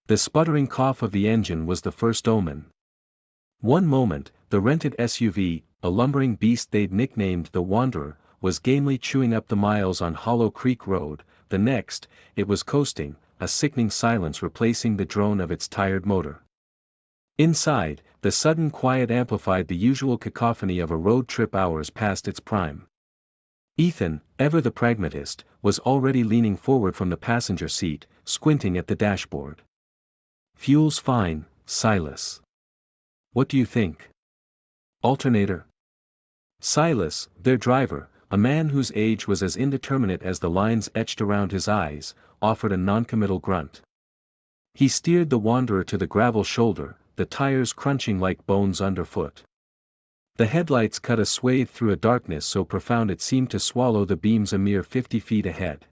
The sputtering cough of the engine was the first omen. One moment, the rented SUV, a lumbering beast they'd nicknamed the Wanderer, was gamely chewing up the miles on Hollow Creek Road. The next, it was coasting, a sickening silence replacing the drone of its tired motor. Inside, the sudden quiet amplified the usual cacophony of a road trip hours past its prime. Ethan, ever the pragmatist, was already leaning forward from the passenger seat, squinting at the dashboard. "Fuel's fine, Silas. What do you think? Alternator?" Silas, their driver, a man whose age was as indeterminate as the lines etched around his eyes, offered a noncommittal grunt. He steered the Wanderer to the gravel shoulder, the tires crunching like bones underfoot. The headlights cut a swathe through a darkness so profound it seemed to swallow the beams a mere 50 feet ahead.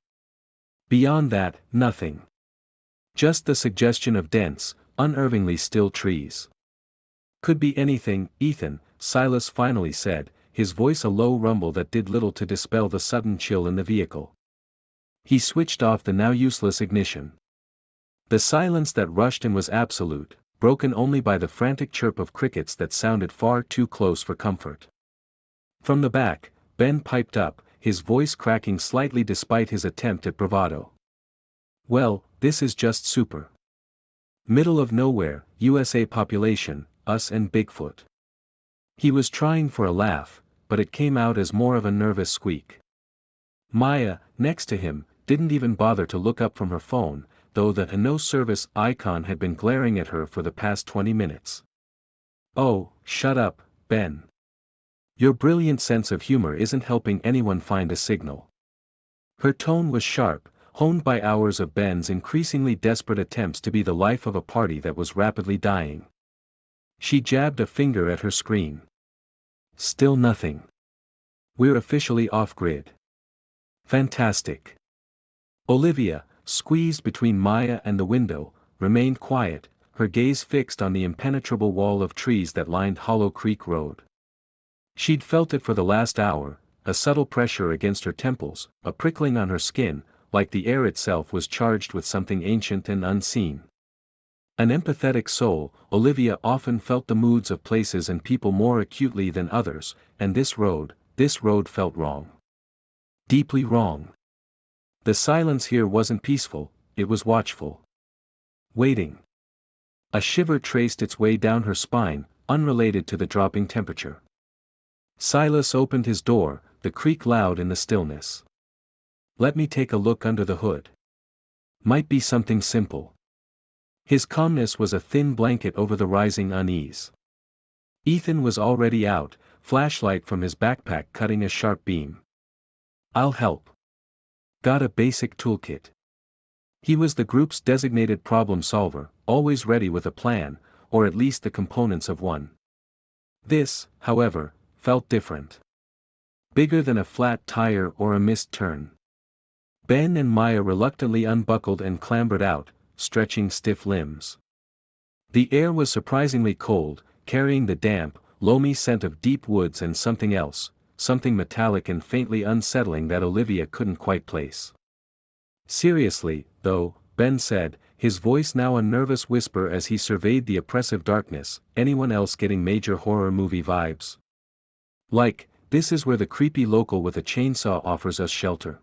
Beyond that, nothing. Just the suggestion of dense, unervingly still trees. "Could be anything, Ethan," Silas finally said, his voice a low rumble that did little to dispel the sudden chill in the vehicle. He switched off the now useless ignition. The silence that rushed in was absolute, broken only by the frantic chirp of crickets that sounded far too close for comfort. From the back, Ben piped up, his voice cracking slightly despite his attempt at bravado. "Well, this is just super. Middle of nowhere, USA population, us and Bigfoot." He was trying for a laugh, but it came out as more of a nervous squeak. Maya, next to him, didn't even bother to look up from her phone, though the no-service icon had been glaring at her for the past 20 minutes. "Oh, shut up, Ben. Your brilliant sense of humor isn't helping anyone find a signal." Her tone was sharp, honed by hours of Ben's increasingly desperate attempts to be the life of a party that was rapidly dying. She jabbed a finger at her screen. "Still nothing. We're officially off-grid." "Fantastic." Olivia, squeezed between Maya and the window, remained quiet, her gaze fixed on the impenetrable wall of trees that lined Hollow Creek Road. She'd felt it for the last hour, a subtle pressure against her temples, a prickling on her skin, like the air itself was charged with something ancient and unseen. An empathetic soul, Olivia often felt the moods of places and people more acutely than others, and this road felt wrong. Deeply wrong. The silence here wasn't peaceful, it was watchful. Waiting. A shiver traced its way down her spine, unrelated to the dropping temperature. Silas opened his door, the creak loud in the stillness. "Let me take a look under the hood. Might be something simple." His calmness was a thin blanket over the rising unease. Ethan was already out, flashlight from his backpack cutting a sharp beam. "I'll help. Got a basic toolkit." He was the group's designated problem solver, always ready with a plan, or at least the components of one. This, however, felt different. Bigger than a flat tire or a missed turn. Ben and Maya reluctantly unbuckled and clambered out, stretching stiff limbs. The air was surprisingly cold, carrying the damp, loamy scent of deep woods and something else, something metallic and faintly unsettling that Olivia couldn't quite place. "Seriously, though," Ben said, his voice now a nervous whisper as he surveyed the oppressive darkness, "anyone else getting major horror movie vibes? Like, this is where the creepy local with a chainsaw offers us shelter."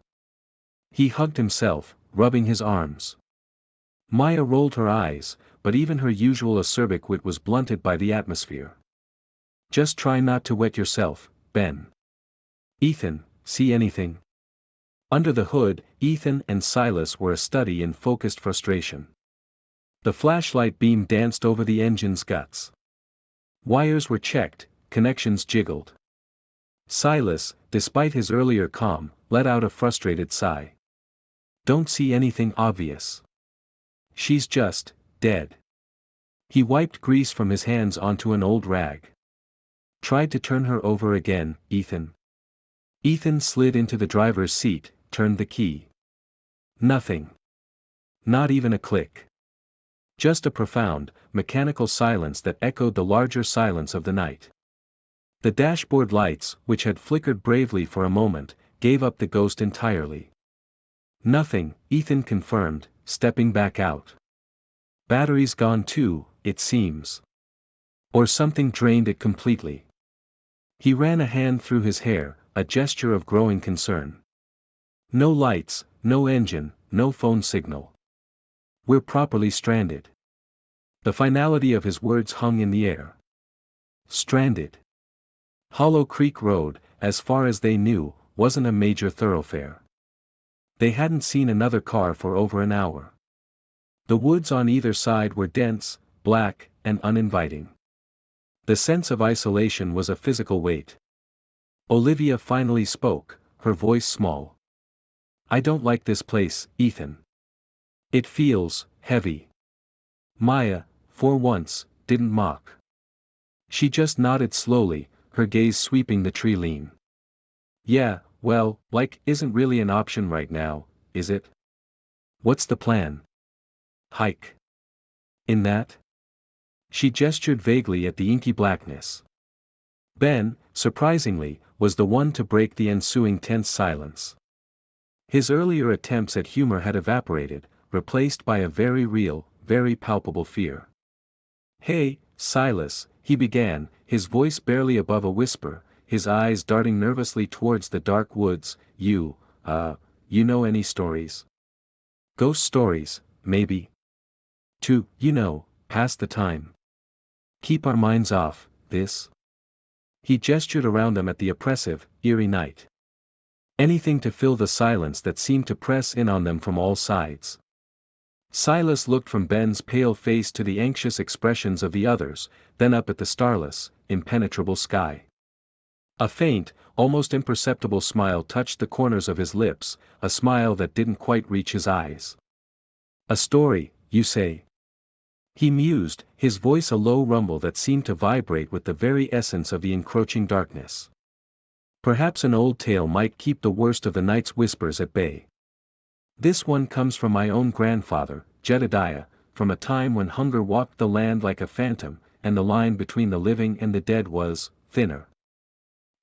He hugged himself, rubbing his arms. Maya rolled her eyes, but even her usual acerbic wit was blunted by the atmosphere. "Just try not to wet yourself, Ben." "Ethan, see anything?" Under the hood, Ethan and Silas were a study in focused frustration. The flashlight beam danced over the engine's guts. Wires were checked, connections jiggled. Silas, despite his earlier calm, let out a frustrated sigh. "Don't see anything obvious. She's just dead." He wiped grease from his hands onto an old rag. "Tried to turn her over again, Ethan." Ethan slid into the driver's seat, turned the key. Nothing. Not even a click. Just a profound, mechanical silence that echoed the larger silence of the night. The dashboard lights, which had flickered bravely for a moment, gave up the ghost entirely. "Nothing," Ethan confirmed, stepping back out. Battery's gone too, it seems. Or something drained it completely. He ran a hand through his hair, a gesture of growing concern. No lights, no engine, no phone signal. We're properly stranded. The finality of his words hung in the air. Stranded. Hollow Creek Road, as far as they knew, wasn't a major thoroughfare. They hadn't seen another car for over an hour. The woods on either side were dense, black, and uninviting. The sense of isolation was a physical weight. Olivia finally spoke, her voice small. I don't like this place, Ethan. It feels heavy. Maya, for once, didn't mock. She just nodded slowly, her gaze sweeping the tree line. Yeah, well, like isn't really an option right now, is it? What's the plan? Hike. In that? She gestured vaguely at the inky blackness. Ben, surprisingly, was the one to break the ensuing tense silence. His earlier attempts at humor had evaporated, replaced by a very real, very palpable fear. Hey, Silas, he began, his voice barely above a whisper, his eyes darting nervously towards the dark woods. You know any stories? Ghost stories, maybe? To, pass the time. Keep our minds off this. He gestured around them at the oppressive, eerie night. Anything to fill the silence that seemed to press in on them from all sides. Silas looked from Ben's pale face to the anxious expressions of the others, then up at the starless, impenetrable sky. A faint, almost imperceptible smile touched the corners of his lips, a smile that didn't quite reach his eyes. A story, you say? He mused, his voice a low rumble that seemed to vibrate with the very essence of the encroaching darkness. Perhaps an old tale might keep the worst of the night's whispers at bay. This one comes from my own grandfather, Jedediah, from a time when hunger walked the land like a phantom, and the line between the living and the dead was thinner.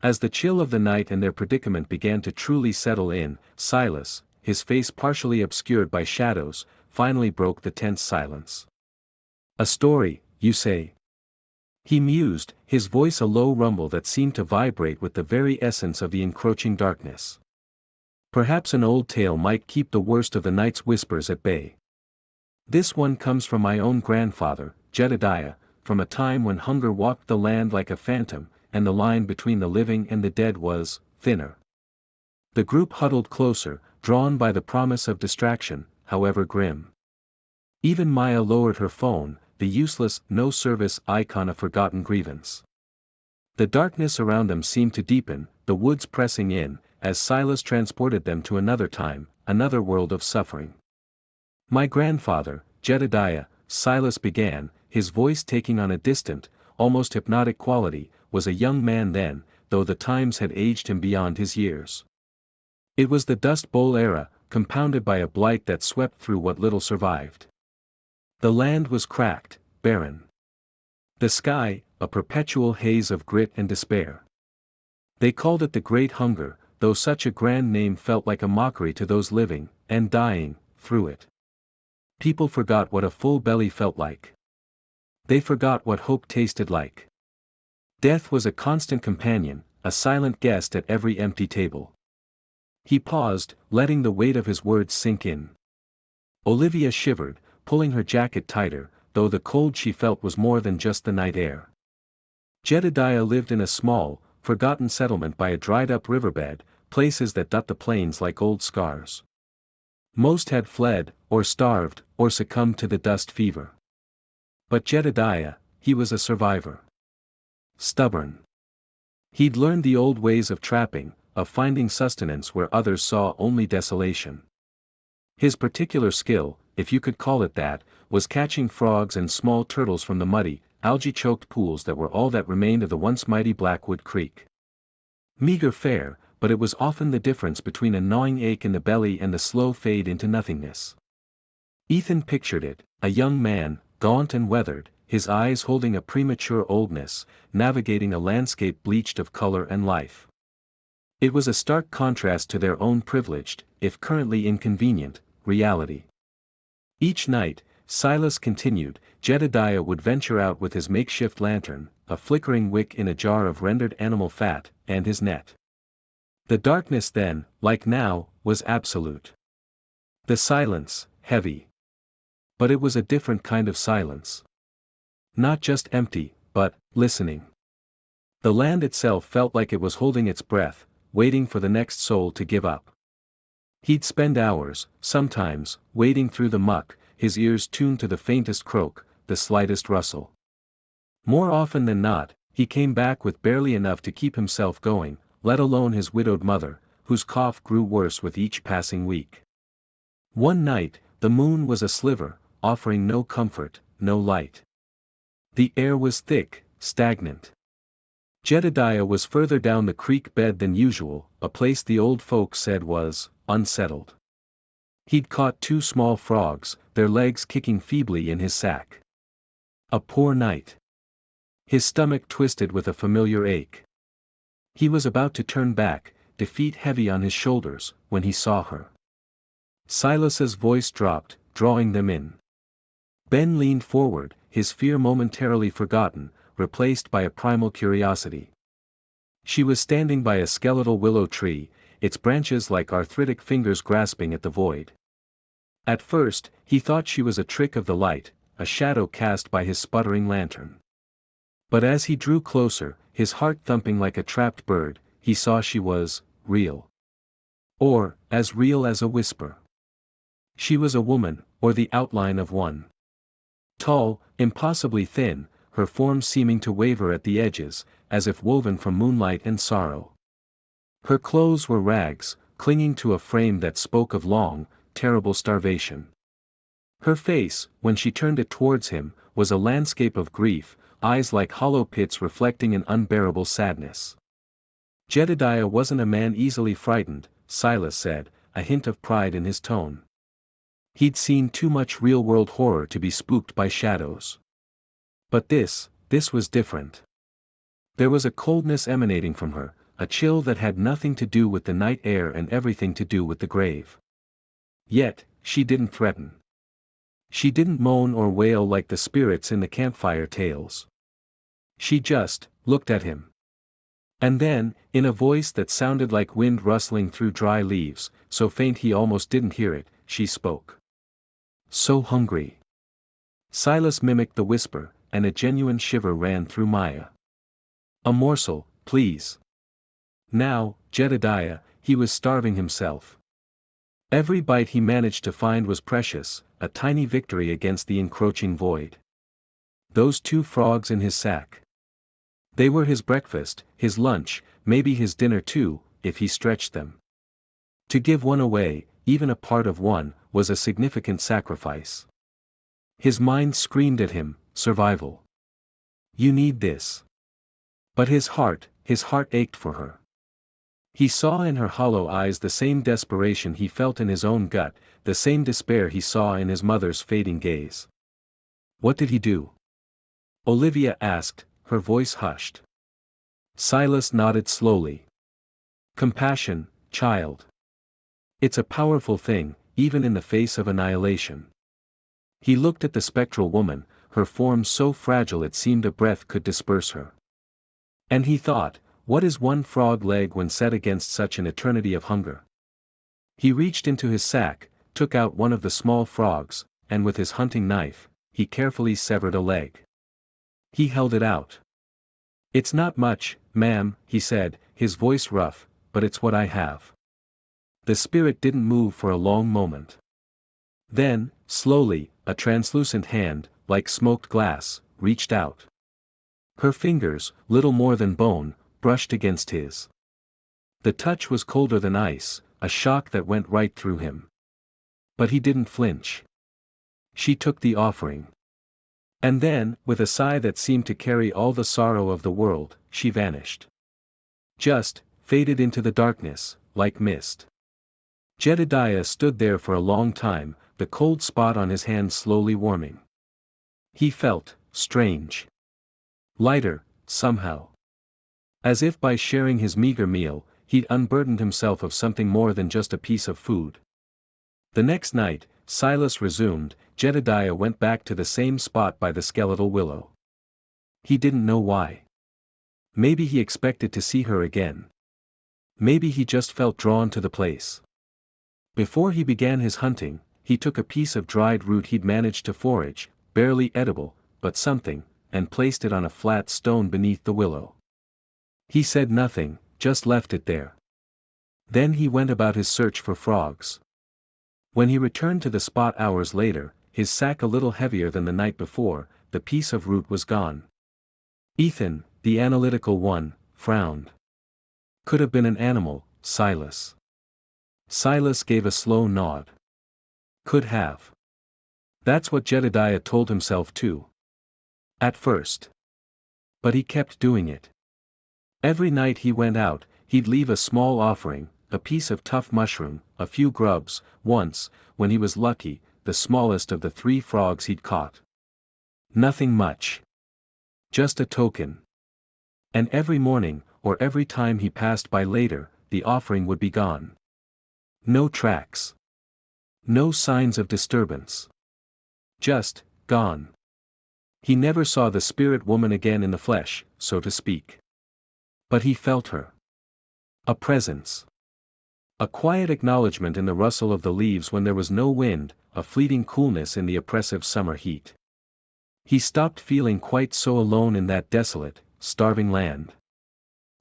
As the chill of the night and their predicament began to truly settle in, Silas, his face partially obscured by shadows, finally broke the tense silence. A story, you say? He mused, his voice a low rumble that seemed to vibrate with the very essence of the encroaching darkness. Perhaps an old tale might keep the worst of the night's whispers at bay. This one comes from my own grandfather, Jedediah, from a time when hunger walked the land like a phantom, and the line between the living and the dead was thinner. The group huddled closer, drawn by the promise of distraction, however grim. Even Maya lowered her phone, the useless no-service icon of forgotten grievance. The darkness around them seemed to deepen, the woods pressing in, as Silas transported them to another time, another world of suffering. My grandfather, Jedediah, Silas began, his voice taking on a distant, almost hypnotic quality, was a young man then, though the times had aged him beyond his years. It was the Dust Bowl era, compounded by a blight that swept through what little survived. The land was cracked, barren. The sky, a perpetual haze of grit and despair. They called it the Great Hunger, though such a grand name felt like a mockery to those living, and dying, through it. People forgot what a full belly felt like. They forgot what hope tasted like. Death was a constant companion, a silent guest at every empty table. He paused, letting the weight of his words sink in. Olivia shivered, pulling her jacket tighter, though the cold she felt was more than just the night air. Jedediah lived in a small, forgotten settlement by a dried-up riverbed, places that dot the plains like old scars. Most had fled, or starved, or succumbed to the dust fever. But Jedediah, he was a survivor. Stubborn. He'd learned the old ways of trapping, of finding sustenance where others saw only desolation. His particular skill, if you could call it that, was catching frogs and small turtles from the muddy, algae-choked pools that were all that remained of the once mighty Blackwood Creek. Meager fare, but it was often the difference between a gnawing ache in the belly and the slow fade into nothingness. Ethan pictured it, a young man, gaunt and weathered, his eyes holding a premature oldness, navigating a landscape bleached of color and life. It was a stark contrast to their own privileged, if currently inconvenient, reality. Each night, Silas continued, Jedediah would venture out with his makeshift lantern, a flickering wick in a jar of rendered animal fat, and his net. The darkness then, like now, was absolute. The silence, heavy. But it was a different kind of silence. Not just empty, but listening. The land itself felt like it was holding its breath, waiting for the next soul to give up. He'd spend hours, sometimes, wading through the muck, his ears tuned to the faintest croak, the slightest rustle. More often than not, he came back with barely enough to keep himself going, let alone his widowed mother, whose cough grew worse with each passing week. One night, the moon was a sliver, offering no comfort, no light. The air was thick, stagnant. Jedediah was further down the creek bed than usual, a place the old folks said was unsettled. He'd caught 2 small frogs, their legs kicking feebly in his sack. A poor night. His stomach twisted with a familiar ache. He was about to turn back, defeat heavy on his shoulders, when he saw her. Silas's voice dropped, drawing them in. Ben leaned forward, his fear momentarily forgotten, replaced by a primal curiosity. She was standing by a skeletal willow tree, its branches like arthritic fingers grasping at the void. At first, he thought she was a trick of the light, a shadow cast by his sputtering lantern. But as he drew closer, his heart thumping like a trapped bird, he saw she was real. Or, as real as a whisper. She was a woman, or the outline of one. Tall, impossibly thin, her form seeming to waver at the edges, as if woven from moonlight and sorrow. Her clothes were rags, clinging to a frame that spoke of long, terrible starvation. Her face, when she turned it towards him, was a landscape of grief, eyes like hollow pits reflecting an unbearable sadness. Jedediah wasn't a man easily frightened, Silas said, a hint of pride in his tone. He'd seen too much real-world horror to be spooked by shadows. But this was different. There was a coldness emanating from her, a chill that had nothing to do with the night air and everything to do with the grave. Yet, she didn't threaten. She didn't moan or wail like the spirits in the campfire tales. She just looked at him. And then, in a voice that sounded like wind rustling through dry leaves, so faint he almost didn't hear it, she spoke. So hungry. Silas mimicked the whisper, and a genuine shiver ran through Maya. A morsel, please. Now, Jedediah, he was starving himself. Every bite he managed to find was precious, a tiny victory against the encroaching void. Those 2 frogs in his sack. They were his breakfast, his lunch, maybe his dinner too, if he stretched them. To give one away, even a part of one, was a significant sacrifice. His mind screamed at him, survival. You need this. But his heart ached for her. He saw in her hollow eyes the same desperation he felt in his own gut, the same despair he saw in his mother's fading gaze. What did he do? Olivia asked, her voice hushed. Silas nodded slowly. Compassion, child. It's a powerful thing, even in the face of annihilation. He looked at the spectral woman, her form so fragile it seemed a breath could disperse her. And he thought, what is one frog leg when set against such an eternity of hunger? He reached into his sack, took out one of the small frogs, and with his hunting knife, he carefully severed a leg. He held it out. It's not much, ma'am, he said, his voice rough, but it's what I have. The spirit didn't move for a long moment. Then, slowly, a translucent hand, like smoked glass, reached out. Her fingers, little more than bone, brushed against his. The touch was colder than ice, a shock that went right through him. But he didn't flinch. She took the offering. And then, with a sigh that seemed to carry all the sorrow of the world, she vanished. Just, faded into the darkness, like mist. Jedediah stood there for a long time, the cold spot on his hand slowly warming. He felt strange. Lighter, somehow. As if by sharing his meager meal, he'd unburdened himself of something more than just a piece of food. The next night, Silas resumed, Jedediah went back to the same spot by the skeletal willow. He didn't know why. Maybe he expected to see her again. Maybe he just felt drawn to the place. Before he began his hunting, he took a piece of dried root he'd managed to forage, barely edible, but something, and placed it on a flat stone beneath the willow. He said nothing, just left it there. Then he went about his search for frogs. When he returned to the spot hours later, his sack a little heavier than the night before, the piece of root was gone. Ethan, the analytical one, frowned. Could have been an animal, Silas. Silas gave a slow nod. Could have. That's what Jedediah told himself too. At first. But he kept doing it. Every night he went out, he'd leave a small offering, a piece of tough mushroom, a few grubs, once, when he was lucky, the smallest of the 3 frogs he'd caught. Nothing much. Just a token. And every morning, or every time he passed by later, the offering would be gone. No tracks. No signs of disturbance. Just, gone. He never saw the spirit woman again in the flesh, so to speak. But he felt her. A presence. A quiet acknowledgement in the rustle of the leaves when there was no wind, a fleeting coolness in the oppressive summer heat. He stopped feeling quite so alone in that desolate, starving land.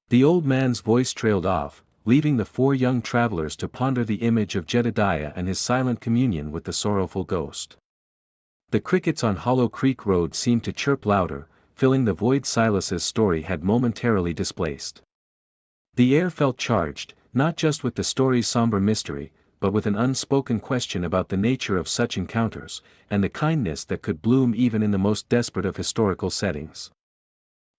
The old man's voice trailed off, leaving the 4 young travelers to ponder the image of Jedediah and his silent communion with the sorrowful ghost. The crickets on Hollow Creek Road seemed to chirp louder, filling the void Silas's story had momentarily displaced. The air felt charged, not just with the story's somber mystery, but with an unspoken question about the nature of such encounters, and the kindness that could bloom even in the most desperate of historical settings.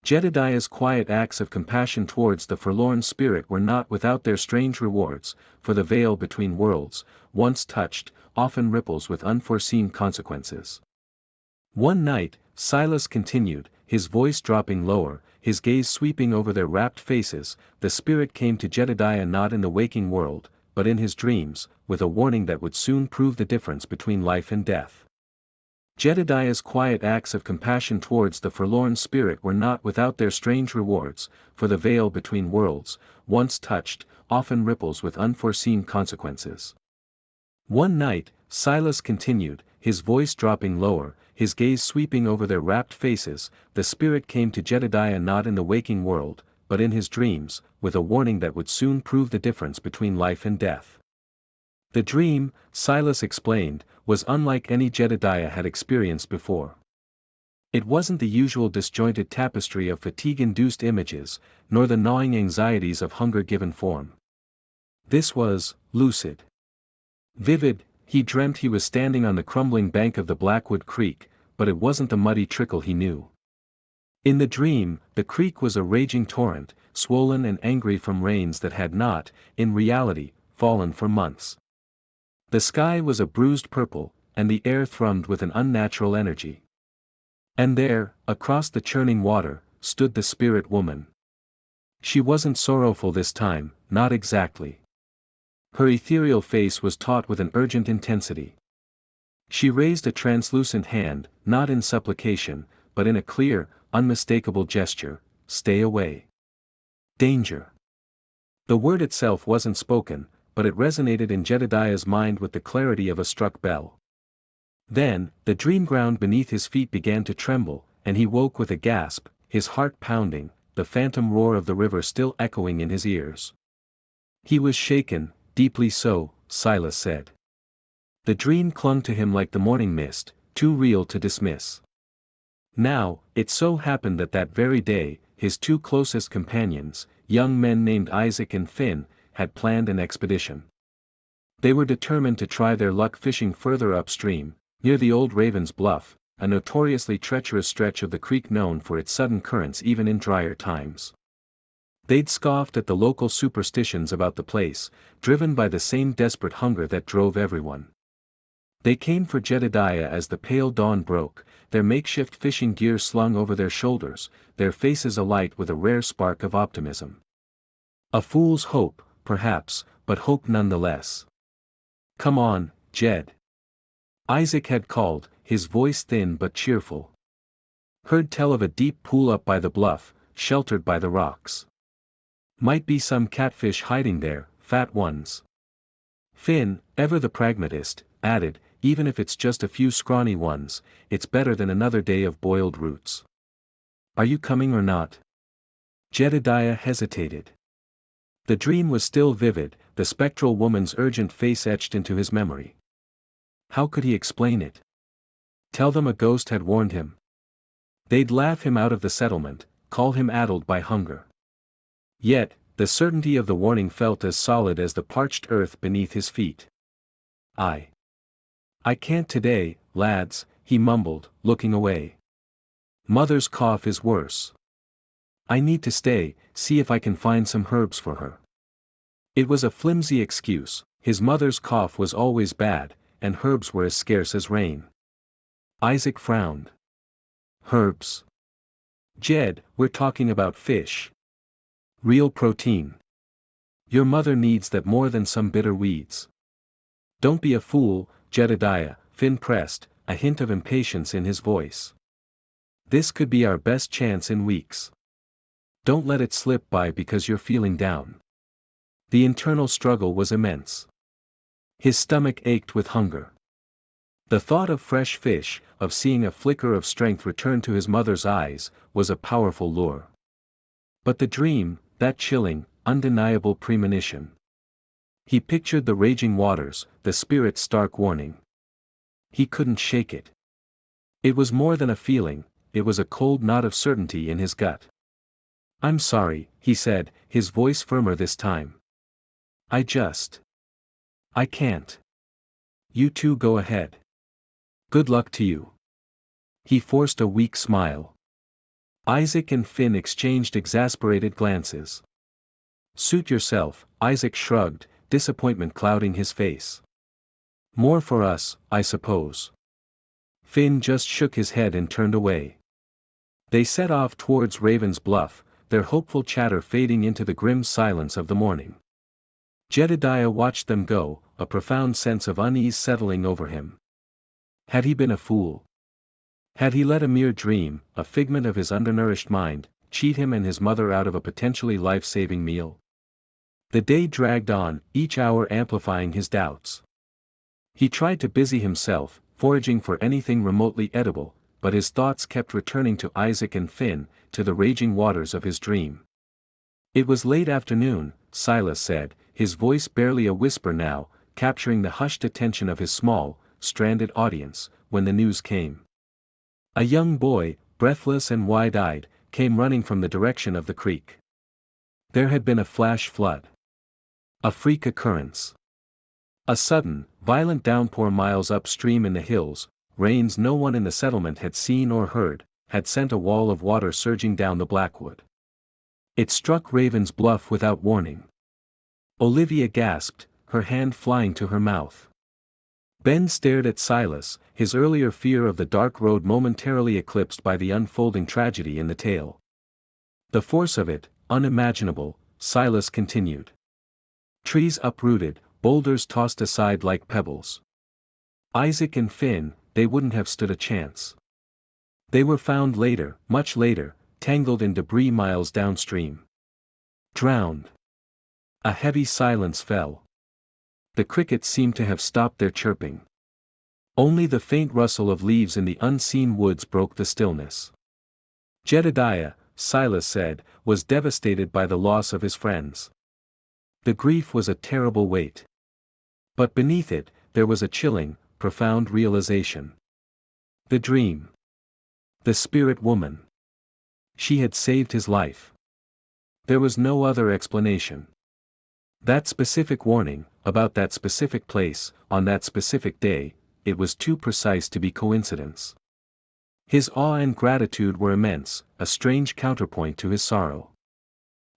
Jedediah's quiet acts of compassion towards the forlorn spirit were not without their strange rewards, for the veil between worlds, once touched, often ripples with unforeseen consequences. One night, Silas continued, his voice dropping lower, his gaze sweeping over their rapt faces, the spirit came to Jedediah not in the waking world, but in his dreams, with a warning that would soon prove the difference between life and death. Jedediah's quiet acts of compassion towards the forlorn spirit were not without their strange rewards, for the veil between worlds, once touched, often ripples with unforeseen consequences. One night, Silas continued, his voice dropping lower, his gaze sweeping over their rapt faces, the spirit came to Jedediah not in the waking world, but in his dreams, with a warning that would soon prove the difference between life and death. The dream, Silas explained, was unlike any Jedediah had experienced before. It wasn't the usual disjointed tapestry of fatigue-induced images, nor the gnawing anxieties of hunger-given form. This was, lucid. Vivid, he dreamt he was standing on the crumbling bank of the Blackwood Creek, but it wasn't the muddy trickle he knew. In the dream, the creek was a raging torrent, swollen and angry from rains that had not, in reality, fallen for months. The sky was a bruised purple, and the air thrummed with an unnatural energy. And there, across the churning water, stood the spirit woman. She wasn't sorrowful this time, not exactly. Her ethereal face was taut with an urgent intensity. She raised a translucent hand, not in supplication, but in a clear, unmistakable gesture, "Stay away. Danger." The word itself wasn't spoken, but it resonated in Jedediah's mind with the clarity of a struck bell. Then, the dream ground beneath his feet began to tremble, and he woke with a gasp, his heart pounding, the phantom roar of the river still echoing in his ears. He was shaken, deeply so, Silas said. The dream clung to him like the morning mist, too real to dismiss. Now, it so happened that very day, his 2 closest companions, young men named Isaac and Finn, had planned an expedition. They were determined to try their luck fishing further upstream, near the old Raven's Bluff, a notoriously treacherous stretch of the creek known for its sudden currents even in drier times. They'd scoffed at the local superstitions about the place, driven by the same desperate hunger that drove everyone. They came for Jedediah as the pale dawn broke, their makeshift fishing gear slung over their shoulders, their faces alight with a rare spark of optimism. A fool's hope, perhaps, but hope nonetheless. "Come on, Jed. Isaac had called, his voice thin but cheerful. Heard tell of a deep pool up by the bluff, sheltered by the rocks. Might be some catfish hiding there, fat ones. Finn, ever the pragmatist, added, even if it's just a few scrawny ones, it's better than another day of boiled roots. Are you coming or not? Jedediah hesitated. The dream was still vivid, the spectral woman's urgent face etched into his memory. How could he explain it? Tell them a ghost had warned him. They'd laugh him out of the settlement, call him addled by hunger. Yet, the certainty of the warning felt as solid as the parched earth beneath his feet. I can't today, lads, he mumbled, looking away. Mother's cough is worse. I need to stay, see if I can find some herbs for her. It was a flimsy excuse, his mother's cough was always bad, and herbs were as scarce as rain. Isaac frowned. Herbs? Jed, we're talking about fish. Real protein. Your mother needs that more than some bitter weeds. Don't be a fool, Jedediah, Finn pressed, a hint of impatience in his voice. This could be our best chance in weeks. Don't let it slip by because you're feeling down. The internal struggle was immense. His stomach ached with hunger. The thought of fresh fish, of seeing a flicker of strength return to his mother's eyes, was a powerful lure. But the dream, that chilling, undeniable premonition. He pictured the raging waters, the spirit's stark warning. He couldn't shake it. It was more than a feeling, it was a cold knot of certainty in his gut. I'm sorry, he said, his voice firmer this time. I can't. You two go ahead. Good luck to you. He forced a weak smile. Isaac and Finn exchanged exasperated glances. Suit yourself, Isaac shrugged, disappointment clouding his face. More for us, I suppose. Finn just shook his head and turned away. They set off towards Raven's Bluff, their hopeful chatter fading into the grim silence of the morning. Jedediah watched them go, a profound sense of unease settling over him. Had he been a fool? Had he let a mere dream, a figment of his undernourished mind, cheat him and his mother out of a potentially life-saving meal? The day dragged on, each hour amplifying his doubts. He tried to busy himself, foraging for anything remotely edible, but his thoughts kept returning to Isaac and Finn, to the raging waters of his dream. It was late afternoon, Silas said, his voice barely a whisper now, capturing the hushed attention of his small, stranded audience, when the news came. A young boy, breathless and wide-eyed, came running from the direction of the creek. There had been a flash flood. A freak occurrence. A sudden, violent downpour miles upstream in the hills, rains no one in the settlement had seen or heard, had sent a wall of water surging down the Blackwood. It struck Raven's Bluff without warning. Olivia gasped, her hand flying to her mouth. Ben stared at Silas, his earlier fear of the dark road momentarily eclipsed by the unfolding tragedy in the tale. The force of it, unimaginable, Silas continued. Trees uprooted, boulders tossed aside like pebbles. Isaac and Finn, they wouldn't have stood a chance. They were found later, much later, tangled in debris miles downstream. Drowned. A heavy silence fell. The crickets seemed to have stopped their chirping. Only the faint rustle of leaves in the unseen woods broke the stillness. Jedediah, Silas said, was devastated by the loss of his friends. The grief was a terrible weight. But beneath it, there was a chilling, profound realization. The dream. The spirit woman. She had saved his life. There was no other explanation. That specific warning, about that specific place, on that specific day, it was too precise to be coincidence. His awe and gratitude were immense, a strange counterpoint to his sorrow.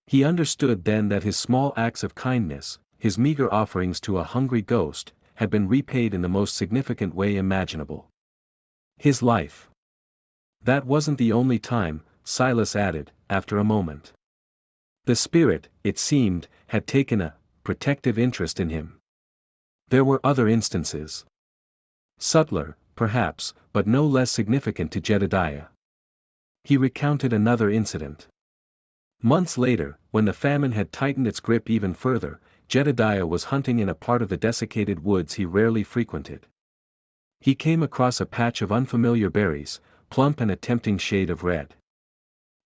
He understood then that his small acts of kindness, his meager offerings to a hungry ghost, had been repaid in the most significant way imaginable. His life. That wasn't the only time, Silas added, after a moment. The spirit, it seemed, had taken a protective interest in him. There were other instances. Subtler, perhaps, but no less significant to Jedediah. He recounted another incident. Months later, when the famine had tightened its grip even further, Jedediah was hunting in a part of the desiccated woods he rarely frequented. He came across a patch of unfamiliar berries, plump and a tempting shade of red.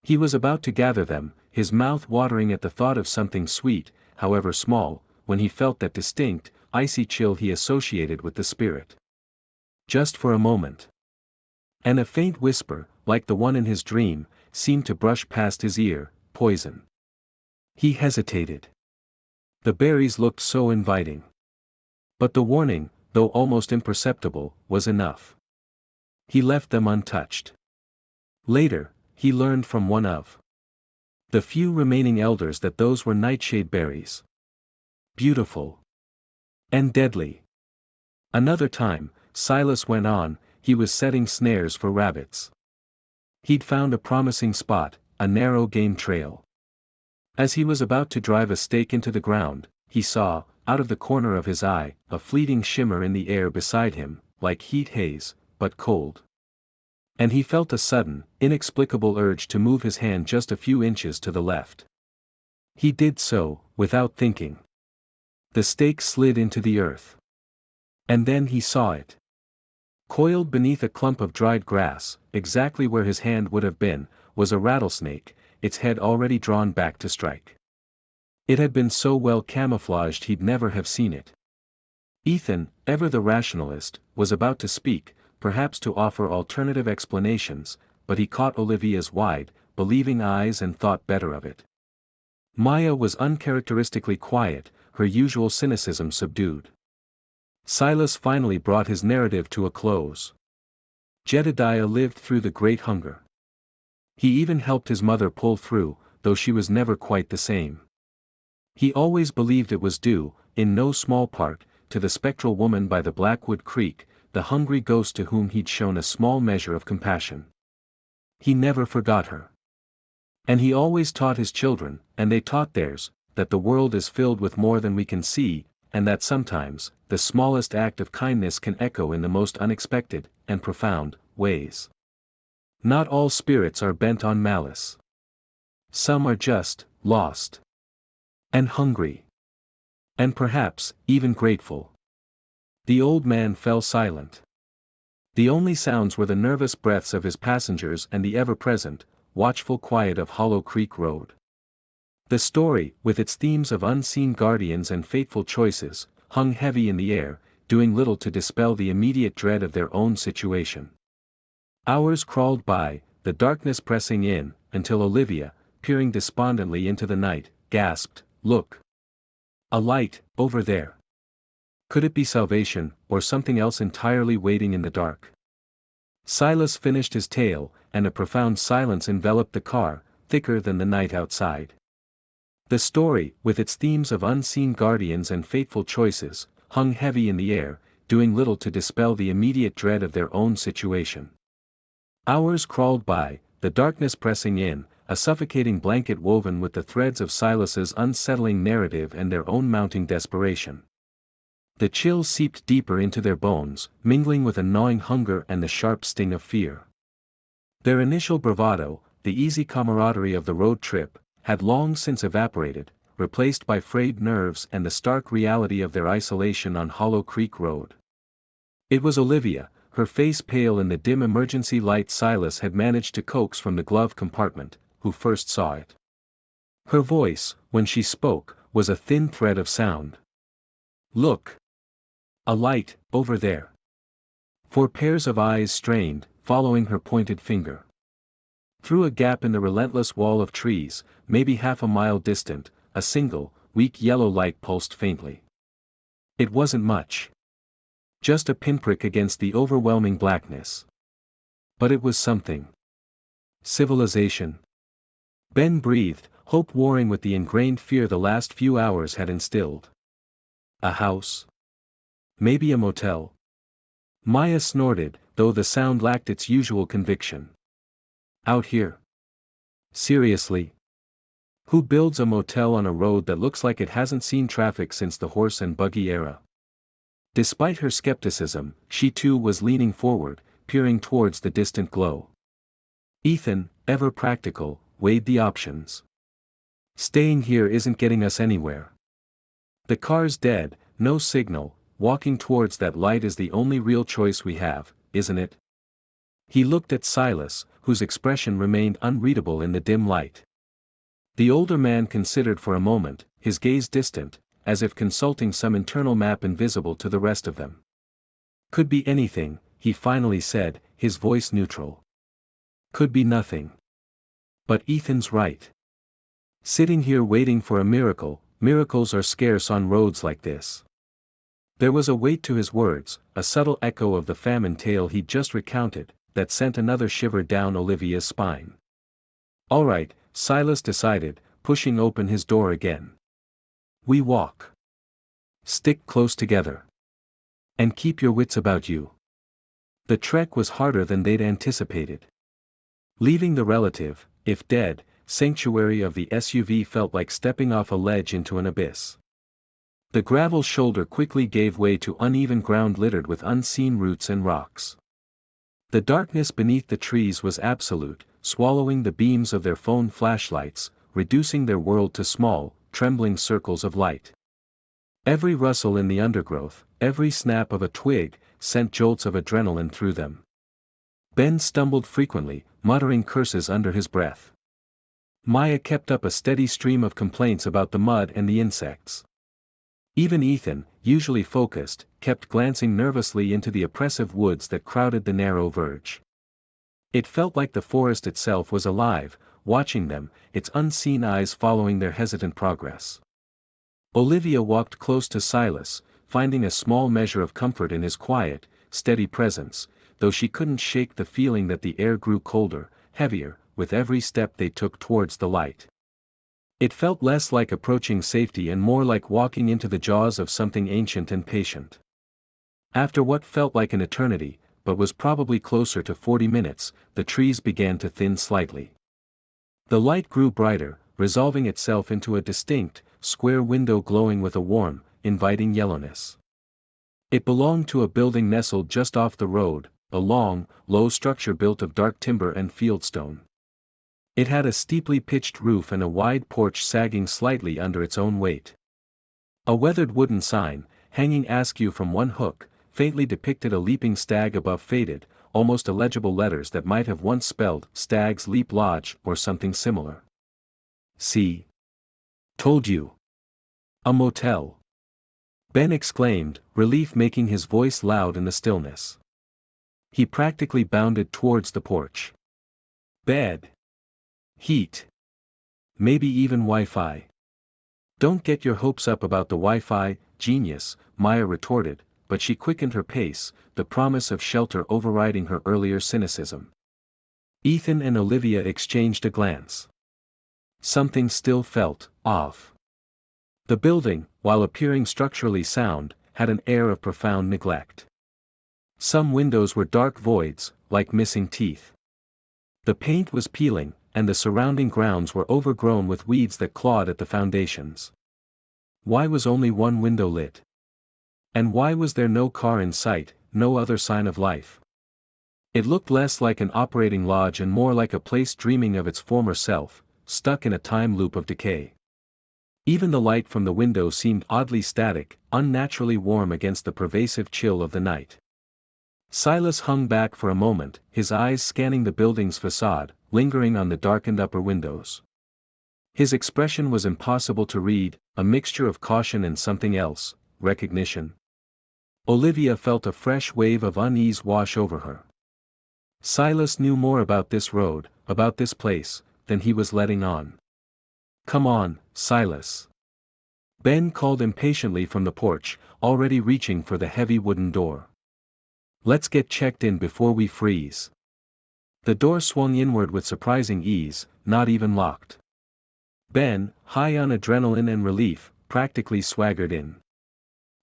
He was about to gather them, his mouth watering at the thought of something sweet, however small, when he felt that distinct, icy chill he associated with the spirit. Just for a moment. And a faint whisper, like the one in his dream, seemed to brush past his ear, poison. He hesitated. The berries looked so inviting. But the warning, though almost imperceptible, was enough. He left them untouched. Later, he learned from one of the few remaining elders that those were nightshade berries. Beautiful. And deadly. Another time, Silas went on, he was setting snares for rabbits. He'd found a promising spot, a narrow game trail. As he was about to drive a stake into the ground, he saw, out of the corner of his eye, a fleeting shimmer in the air beside him, like heat haze, but cold. And he felt a sudden, inexplicable urge to move his hand just a few inches to the left. He did so, without thinking. The stake slid into the earth. And then he saw it. Coiled beneath a clump of dried grass, exactly where his hand would have been, was a rattlesnake, its head already drawn back to strike. It had been so well camouflaged he'd never have seen it. Ethan, ever the rationalist, was about to speak, perhaps to offer alternative explanations, but he caught Olivia's wide, believing eyes and thought better of it. Maya was uncharacteristically quiet, her usual cynicism subdued. Silas finally brought his narrative to a close. Jedediah lived through the Great Hunger. He even helped his mother pull through, though she was never quite the same. He always believed it was due, in no small part, to the spectral woman by the Blackwood Creek, the hungry ghost to whom he'd shown a small measure of compassion. He never forgot her. And he always taught his children, and they taught theirs, that the world is filled with more than we can see, and that sometimes, the smallest act of kindness can echo in the most unexpected, and profound, ways. Not all spirits are bent on malice. Some are just, lost. And hungry. And perhaps, even grateful. The old man fell silent. The only sounds were the nervous breaths of his passengers and the ever-present, watchful quiet of Hollow Creek Road. The story, with its themes of unseen guardians and fateful choices, hung heavy in the air, doing little to dispel the immediate dread of their own situation. Hours crawled by, the darkness pressing in, until Olivia, peering despondently into the night, gasped, "Look! A light, over there." Could it be salvation, or something else entirely waiting in the dark? Silas finished his tale, and a profound silence enveloped the car, thicker than the night outside. The story, with its themes of unseen guardians and fateful choices, hung heavy in the air, doing little to dispel the immediate dread of their own situation. Hours crawled by, the darkness pressing in, a suffocating blanket woven with the threads of Silas's unsettling narrative and their own mounting desperation. The chill seeped deeper into their bones, mingling with a gnawing hunger and the sharp sting of fear. Their initial bravado, the easy camaraderie of the road trip, had long since evaporated, replaced by frayed nerves and the stark reality of their isolation on Hollow Creek Road. It was Olivia, her face pale in the dim emergency light Silas had managed to coax from the glove compartment, who first saw it. Her voice, when she spoke, was a thin thread of sound. "Look! A light, over there." 4 pairs of eyes strained, following her pointed finger. Through a gap in the relentless wall of trees, maybe half a mile distant, a single, weak yellow light pulsed faintly. It wasn't much. Just a pinprick against the overwhelming blackness. But it was something. Civilization. Ben breathed, hope warring with the ingrained fear the last few hours had instilled. A house? Maybe a motel? Maya snorted, though the sound lacked its usual conviction. Out here? Seriously? Who builds a motel on a road that looks like it hasn't seen traffic since the horse and buggy era? Despite her skepticism, she too was leaning forward, peering towards the distant glow. Ethan, ever practical, weighed the options. Staying here isn't getting us anywhere. The car's dead, no signal, walking towards that light is the only real choice we have, isn't it? He looked at Silas, whose expression remained unreadable in the dim light. The older man considered for a moment, his gaze distant, as if consulting some internal map invisible to the rest of them. Could be anything, he finally said, his voice neutral. Could be nothing. But Ethan's right. Sitting here waiting for a miracle, miracles are scarce on roads like this. There was a weight to his words, a subtle echo of the famine tale he'd just recounted, that sent another shiver down Olivia's spine. All right, Silas decided, pushing open his door again. We walk. Stick close together. And keep your wits about you. The trek was harder than they'd anticipated. Leaving the relative, if dead, sanctuary of the SUV felt like stepping off a ledge into an abyss. The gravel shoulder quickly gave way to uneven ground littered with unseen roots and rocks. The darkness beneath the trees was absolute, swallowing the beams of their phone flashlights, reducing their world to small, trembling circles of light. Every rustle in the undergrowth, every snap of a twig, sent jolts of adrenaline through them. Ben stumbled frequently, muttering curses under his breath. Maya kept up a steady stream of complaints about the mud and the insects. Even Ethan, usually focused, kept glancing nervously into the oppressive woods that crowded the narrow verge. It felt like the forest itself was alive, watching them, its unseen eyes following their hesitant progress. Olivia walked close to Silas, finding a small measure of comfort in his quiet, steady presence, though she couldn't shake the feeling that the air grew colder, heavier, with every step they took towards the light. It felt less like approaching safety and more like walking into the jaws of something ancient and patient. After what felt like an eternity, but was probably closer to 40 minutes, the trees began to thin slightly. The light grew brighter, resolving itself into a distinct, square window glowing with a warm, inviting yellowness. It belonged to a building nestled just off the road, a long, low structure built of dark timber and fieldstone. It had a steeply pitched roof and a wide porch sagging slightly under its own weight. A weathered wooden sign, hanging askew from one hook, faintly depicted a leaping stag above faded, almost illegible letters that might have once spelled Stag's Leap Lodge or something similar. See? Told you. A motel. Ben exclaimed, relief making his voice loud in the stillness. He practically bounded towards the porch. Bed. Heat. Maybe even Wi-Fi. Don't get your hopes up about the Wi-Fi, genius, Maya retorted, but she quickened her pace, the promise of shelter overriding her earlier cynicism. Ethan and Olivia exchanged a glance. Something still felt off. The building, while appearing structurally sound, had an air of profound neglect. Some windows were dark voids, like missing teeth. The paint was peeling, and the surrounding grounds were overgrown with weeds that clawed at the foundations. Why was only one window lit? And why was there no car in sight, no other sign of life? It looked less like an operating lodge and more like a place dreaming of its former self, stuck in a time loop of decay. Even the light from the window seemed oddly static, unnaturally warm against the pervasive chill of the night. Silas hung back for a moment, his eyes scanning the building's facade, lingering on the darkened upper windows. His expression was impossible to read, a mixture of caution and something else, recognition. Olivia felt a fresh wave of unease wash over her. Silas knew more about this road, about this place, than he was letting on. Come on, Silas. Ben called impatiently from the porch, already reaching for the heavy wooden door. Let's get checked in before we freeze. The door swung inward with surprising ease, not even locked. Ben, high on adrenaline and relief, practically swaggered in.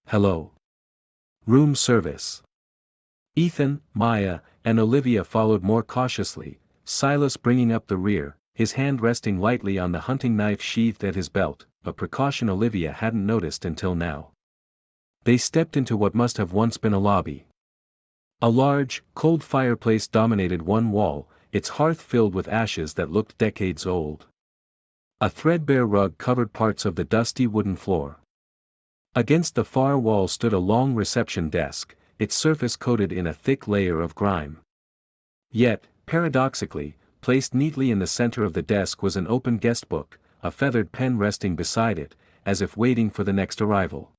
Hello. Room service. Ethan, Maya, and Olivia followed more cautiously, Silas bringing up the rear, his hand resting lightly on the hunting knife sheathed at his belt, a precaution Olivia hadn't noticed until now. They stepped into what must have once been a lobby. A large, cold fireplace dominated one wall, its hearth filled with ashes that looked decades old. A threadbare rug covered parts of the dusty wooden floor. Against the far wall stood a long reception desk, its surface coated in a thick layer of grime. Yet, paradoxically, placed neatly in the center of the desk was an open guest book, a feathered pen resting beside it, as if waiting for the next arrival.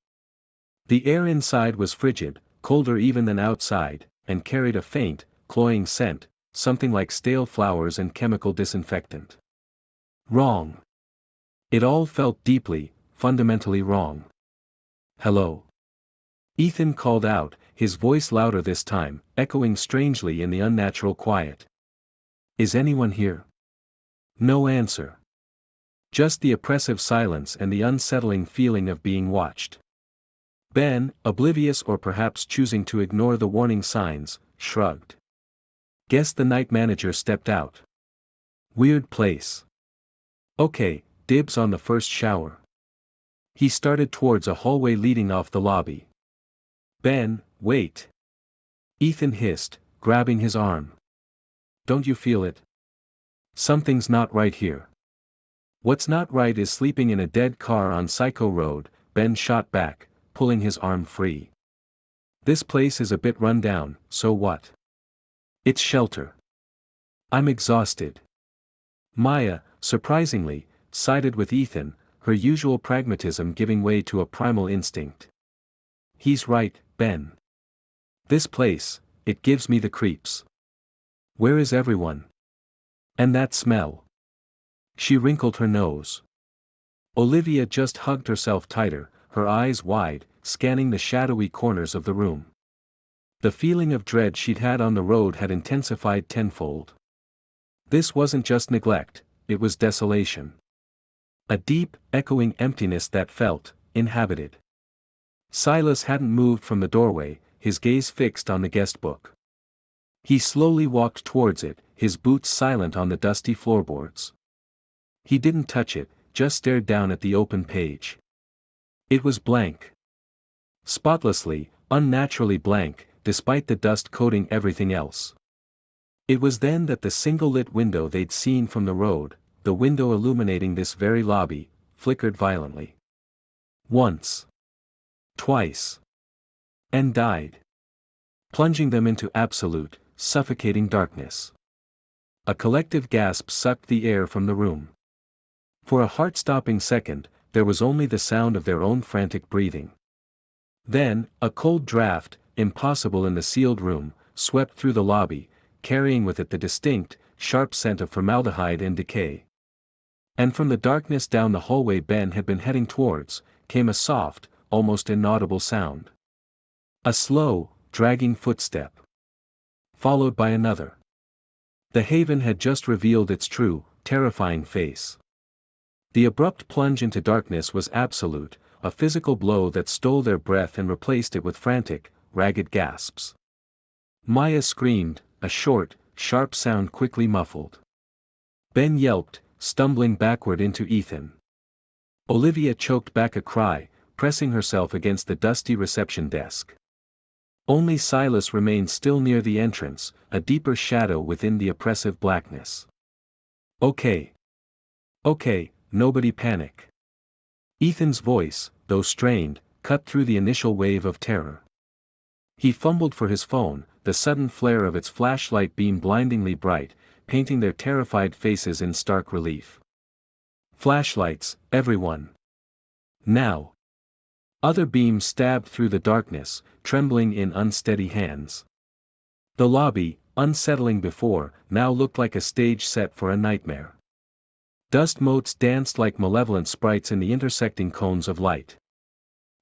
The air inside was frigid, colder even than outside, and carried a faint, cloying scent, something like stale flowers and chemical disinfectant. Wrong. It all felt deeply, fundamentally wrong. "Hello?" Ethan called out, his voice louder this time, echoing strangely in the unnatural quiet. "Is anyone here?" No answer. Just the oppressive silence and the unsettling feeling of being watched. Ben, oblivious or perhaps choosing to ignore the warning signs, shrugged. "Guess the night manager stepped out. Weird place. Okay, dibs on the first shower." He started towards a hallway leading off the lobby. "Ben, wait!" Ethan hissed, grabbing his arm. "Don't you feel it? Something's not right here." "What's not right is sleeping in a dead car on Psycho Road," Ben shot back, pulling his arm free. "This place is a bit run down, so what? It's shelter." "I'm exhausted." Maya, surprisingly, sided with Ethan, her usual pragmatism giving way to a primal instinct. "He's right, Ben. This place, it gives me the creeps. Where is everyone? And that smell?" She wrinkled her nose. Olivia just hugged herself tighter, her eyes wide, scanning the shadowy corners of the room. The feeling of dread she'd had on the road had intensified tenfold. This wasn't just neglect, it was desolation. A deep, echoing emptiness that felt inhabited. Silas hadn't moved from the doorway, his gaze fixed on the guest book. He slowly walked towards it, his boots silent on the dusty floorboards. He didn't touch it, just stared down at the open page. It was blank. Spotlessly, unnaturally blank, despite the dust coating everything else. It was then that the single lit window they'd seen from the road, the window illuminating this very lobby, flickered violently. Once. Twice. And died. Plunging them into absolute, suffocating darkness. A collective gasp sucked the air from the room. For a heart-stopping second, there was only the sound of their own frantic breathing. Then, a cold draft, impossible in the sealed room, swept through the lobby, carrying with it the distinct, sharp scent of formaldehyde and decay. And from the darkness down the hallway Ben had been heading towards, came a soft, almost inaudible sound. A slow, dragging footstep. Followed by another. The haven had just revealed its true, terrifying face. The abrupt plunge into darkness was absolute, a physical blow that stole their breath and replaced it with frantic, ragged gasps. Maya screamed, a short, sharp sound quickly muffled. Ben yelped, stumbling backward into Ethan. Olivia choked back a cry, pressing herself against the dusty reception desk. Only Silas remained still near the entrance, a deeper shadow within the oppressive blackness. "Okay. Okay, nobody panic." Ethan's voice, though strained, cut through the initial wave of terror. He fumbled for his phone, the sudden flare of its flashlight beam blindingly bright, painting their terrified faces in stark relief. "Flashlights, everyone. Now." Other beams stabbed through the darkness, trembling in unsteady hands. The lobby, unsettling before, now looked like a stage set for a nightmare. Dust motes danced like malevolent sprites in the intersecting cones of light.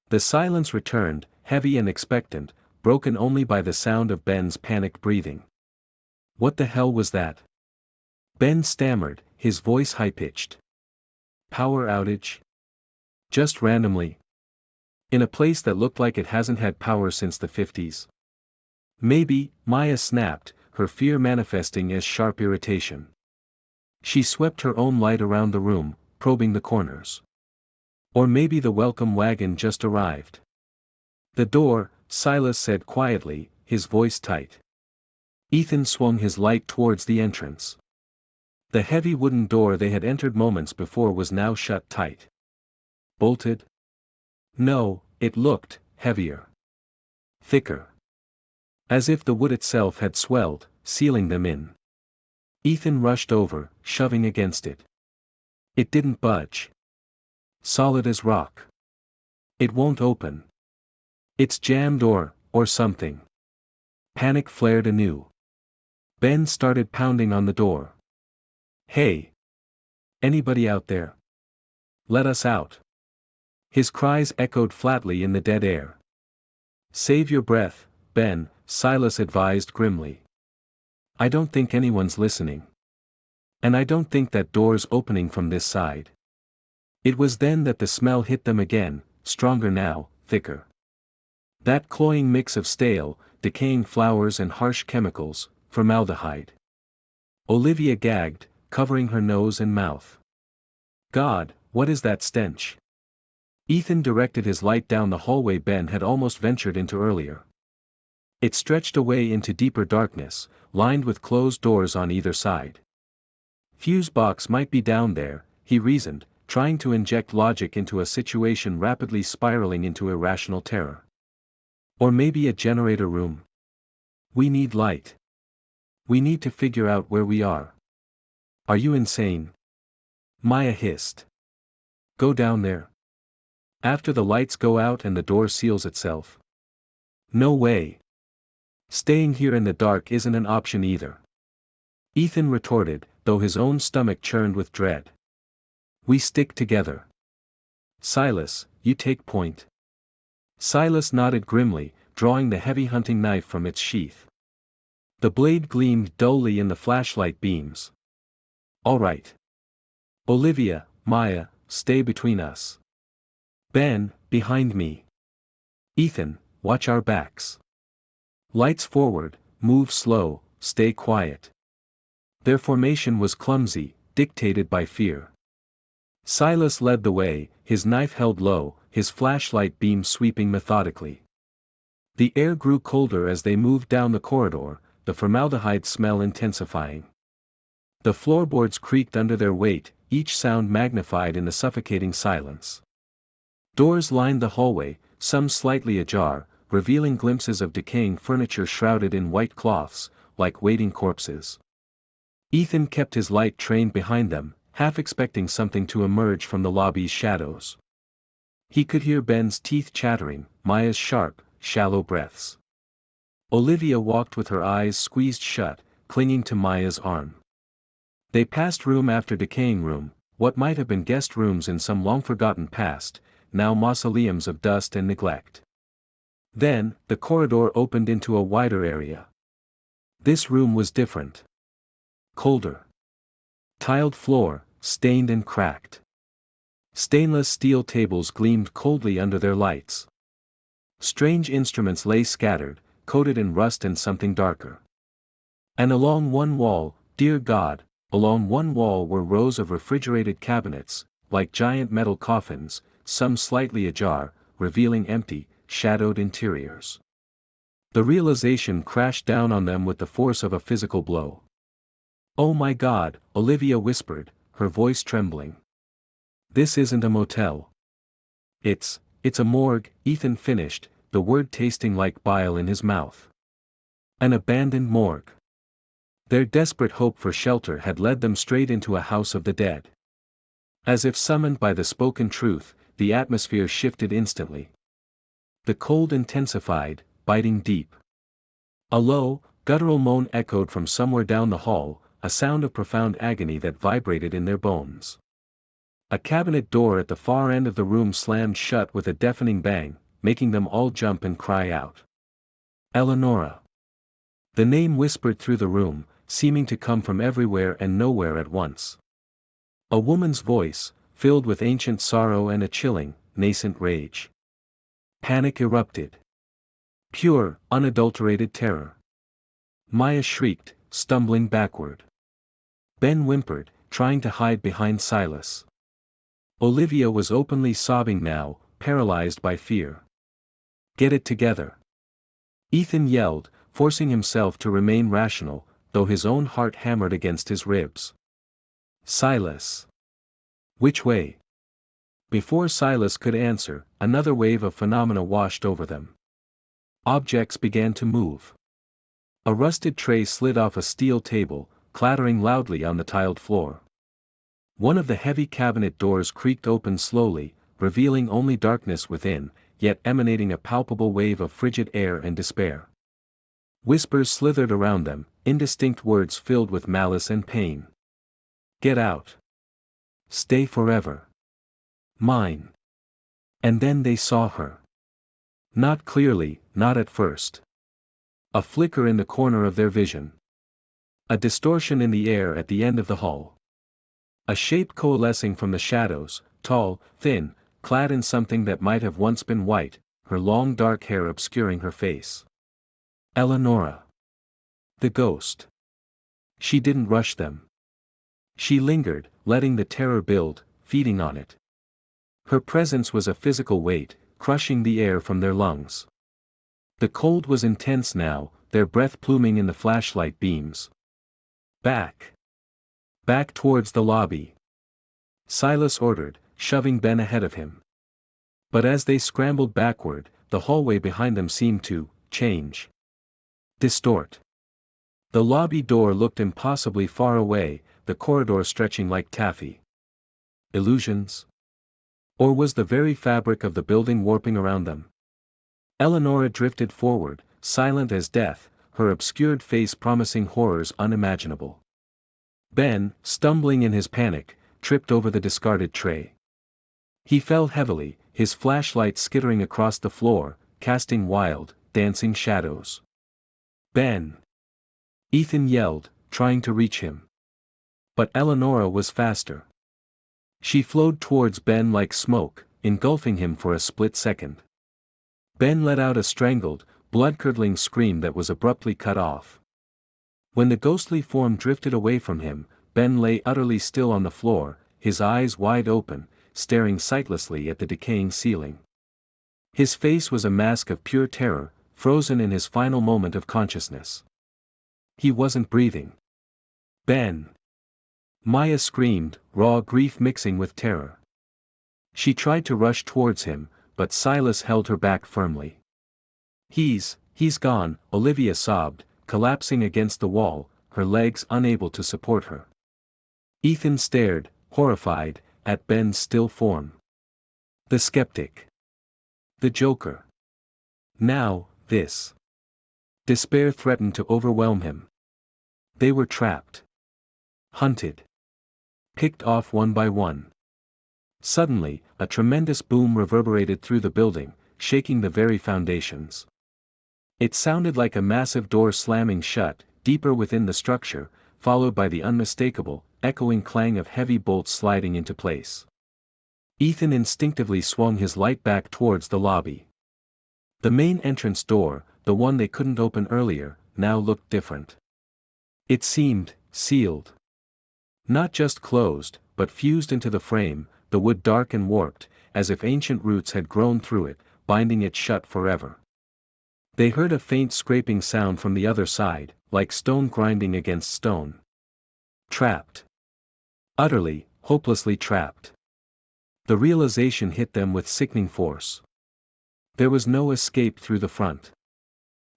The silence returned, heavy and expectant, broken only by the sound of Ben's panicked breathing. "What the hell was that?" Ben stammered, his voice high-pitched. "Power outage? Just randomly? In a place that looked like it hasn't had power since the 50s? Maybe," Maya snapped, her fear manifesting as sharp irritation. She swept her own light around the room, probing the corners. "Or maybe the welcome wagon just arrived." The door, Silas said quietly, his voice tight. Ethan swung his light towards the entrance. The heavy wooden door they had entered moments before was now shut tight. Bolted? No, it looked heavier. Thicker. As if the wood itself had swelled, sealing them in. Ethan rushed over, shoving against it. It didn't budge. Solid as rock. It won't open. It's jammed or something. Panic flared anew. Ben started pounding on the door. Hey! Anybody out there? Let us out. His cries echoed flatly in the dead air. Save your breath, Ben, Silas advised grimly. I don't think anyone's listening. And I don't think that door's opening from this side. It was then that the smell hit them again, stronger now, thicker. That cloying mix of stale, decaying flowers and harsh chemicals, formaldehyde. Olivia gagged, covering her nose and mouth. God, what is that stench? Ethan directed his light down the hallway Ben had almost ventured into earlier. It stretched away into deeper darkness, lined with closed doors on either side. Fuse box might be down there, he reasoned, trying to inject logic into a situation rapidly spiraling into irrational terror. Or maybe a generator room. We need light. We need to figure out where we are. Are you insane? Maya hissed. Go down there. After the lights go out and the door seals itself. No way. Staying here in the dark isn't an option either. Ethan retorted, though his own stomach churned with dread. We stick together. Silas, you take point. Silas nodded grimly, drawing the heavy hunting knife from its sheath. The blade gleamed dully in the flashlight beams. All right. Olivia, Maya, stay between us. Ben, behind me. Ethan, watch our backs. Lights forward, move slow, stay quiet. Their formation was clumsy, dictated by fear. Silas led the way, his knife held low, his flashlight beam sweeping methodically. The air grew colder as they moved down the corridor, the formaldehyde smell intensifying. The floorboards creaked under their weight, each sound magnified in the suffocating silence. Doors lined the hallway, some slightly ajar, revealing glimpses of decaying furniture shrouded in white cloths, like waiting corpses. Ethan kept his light trained behind them, half expecting something to emerge from the lobby's shadows. He could hear Ben's teeth chattering, Maya's sharp, shallow breaths. Olivia walked with her eyes squeezed shut, clinging to Maya's arm. They passed room after decaying room, what might have been guest rooms in some long-forgotten past, now mausoleums of dust and neglect. Then, the corridor opened into a wider area. This room was different. Colder. Tiled floor, stained and cracked. Stainless steel tables gleamed coldly under their lights. Strange instruments lay scattered, coated in rust and something darker. And along one wall, dear God, along one wall were rows of refrigerated cabinets, like giant metal coffins, some slightly ajar, revealing empty, shadowed interiors. The realization crashed down on them with the force of a physical blow. Oh my God, Olivia whispered, her voice trembling. This isn't a motel. It's a morgue, Ethan finished, the word tasting like bile in his mouth. An abandoned morgue. Their desperate hope for shelter had led them straight into a house of the dead. As if summoned by the spoken truth, the atmosphere shifted instantly. The cold intensified, biting deep. A low, guttural moan echoed from somewhere down the hall, a sound of profound agony that vibrated in their bones. A cabinet door at the far end of the room slammed shut with a deafening bang, making them all jump and cry out. Eleonora. The name whispered through the room, seeming to come from everywhere and nowhere at once. A woman's voice, filled with ancient sorrow and a chilling, nascent rage. Panic erupted. Pure, unadulterated terror. Maya shrieked, stumbling backward. Ben whimpered, trying to hide behind Silas. Olivia was openly sobbing now, paralyzed by fear. Get it together. Ethan yelled, forcing himself to remain rational, though his own heart hammered against his ribs. Silas. Which way? Before Silas could answer, another wave of phenomena washed over them. Objects began to move. A rusted tray slid off a steel table, clattering loudly on the tiled floor. One of the heavy cabinet doors creaked open slowly, revealing only darkness within, yet emanating a palpable wave of frigid air and despair. Whispers slithered around them, indistinct words filled with malice and pain. Get out. Stay forever. Mine. And then they saw her. Not clearly, not at first. A flicker in the corner of their vision. A distortion in the air at the end of the hall. A shape coalescing from the shadows, tall, thin, clad in something that might have once been white, her long dark hair obscuring her face. Eleonora. The ghost. She didn't rush them. She lingered, letting the terror build, feeding on it. Her presence was a physical weight, crushing the air from their lungs. The cold was intense now, their breath pluming in the flashlight beams. Back. Back towards the lobby. Silas ordered, shoving Ben ahead of him. But as they scrambled backward, the hallway behind them seemed to change. Distort. The lobby door looked impossibly far away, the corridor stretching like taffy. Illusions? Or was the very fabric of the building warping around them? Eleonora drifted forward, silent as death, her obscured face promising horrors unimaginable. Ben, stumbling in his panic, tripped over the discarded tray. He fell heavily, his flashlight skittering across the floor, casting wild, dancing shadows. Ben! Ethan yelled, trying to reach him. But Eleonora was faster. She flowed towards Ben like smoke, engulfing him for a split second. Ben let out a strangled, blood-curdling scream that was abruptly cut off. When the ghostly form drifted away from him, Ben lay utterly still on the floor, his eyes wide open, staring sightlessly at the decaying ceiling. His face was a mask of pure terror, frozen in his final moment of consciousness. He wasn't breathing. Ben! Maya screamed, raw grief mixing with terror. She tried to rush towards him, but Silas held her back firmly. He's gone, Olivia sobbed, collapsing against the wall, her legs unable to support her. Ethan stared, horrified, at Ben's still form. The skeptic. The Joker. Now, this. Despair threatened to overwhelm him. They were trapped. Hunted. Picked off one by one. Suddenly, a tremendous boom reverberated through the building, shaking the very foundations. It sounded like a massive door slamming shut, deeper within the structure, followed by the unmistakable, echoing clang of heavy bolts sliding into place. Ethan instinctively swung his light back towards the lobby. The main entrance door, the one they couldn't open earlier, now looked different. It seemed sealed. Not just closed, but fused into the frame, the wood dark and warped, as if ancient roots had grown through it, binding it shut forever. They heard a faint scraping sound from the other side, like stone grinding against stone. Trapped. Utterly, hopelessly trapped. The realization hit them with sickening force. There was no escape through the front.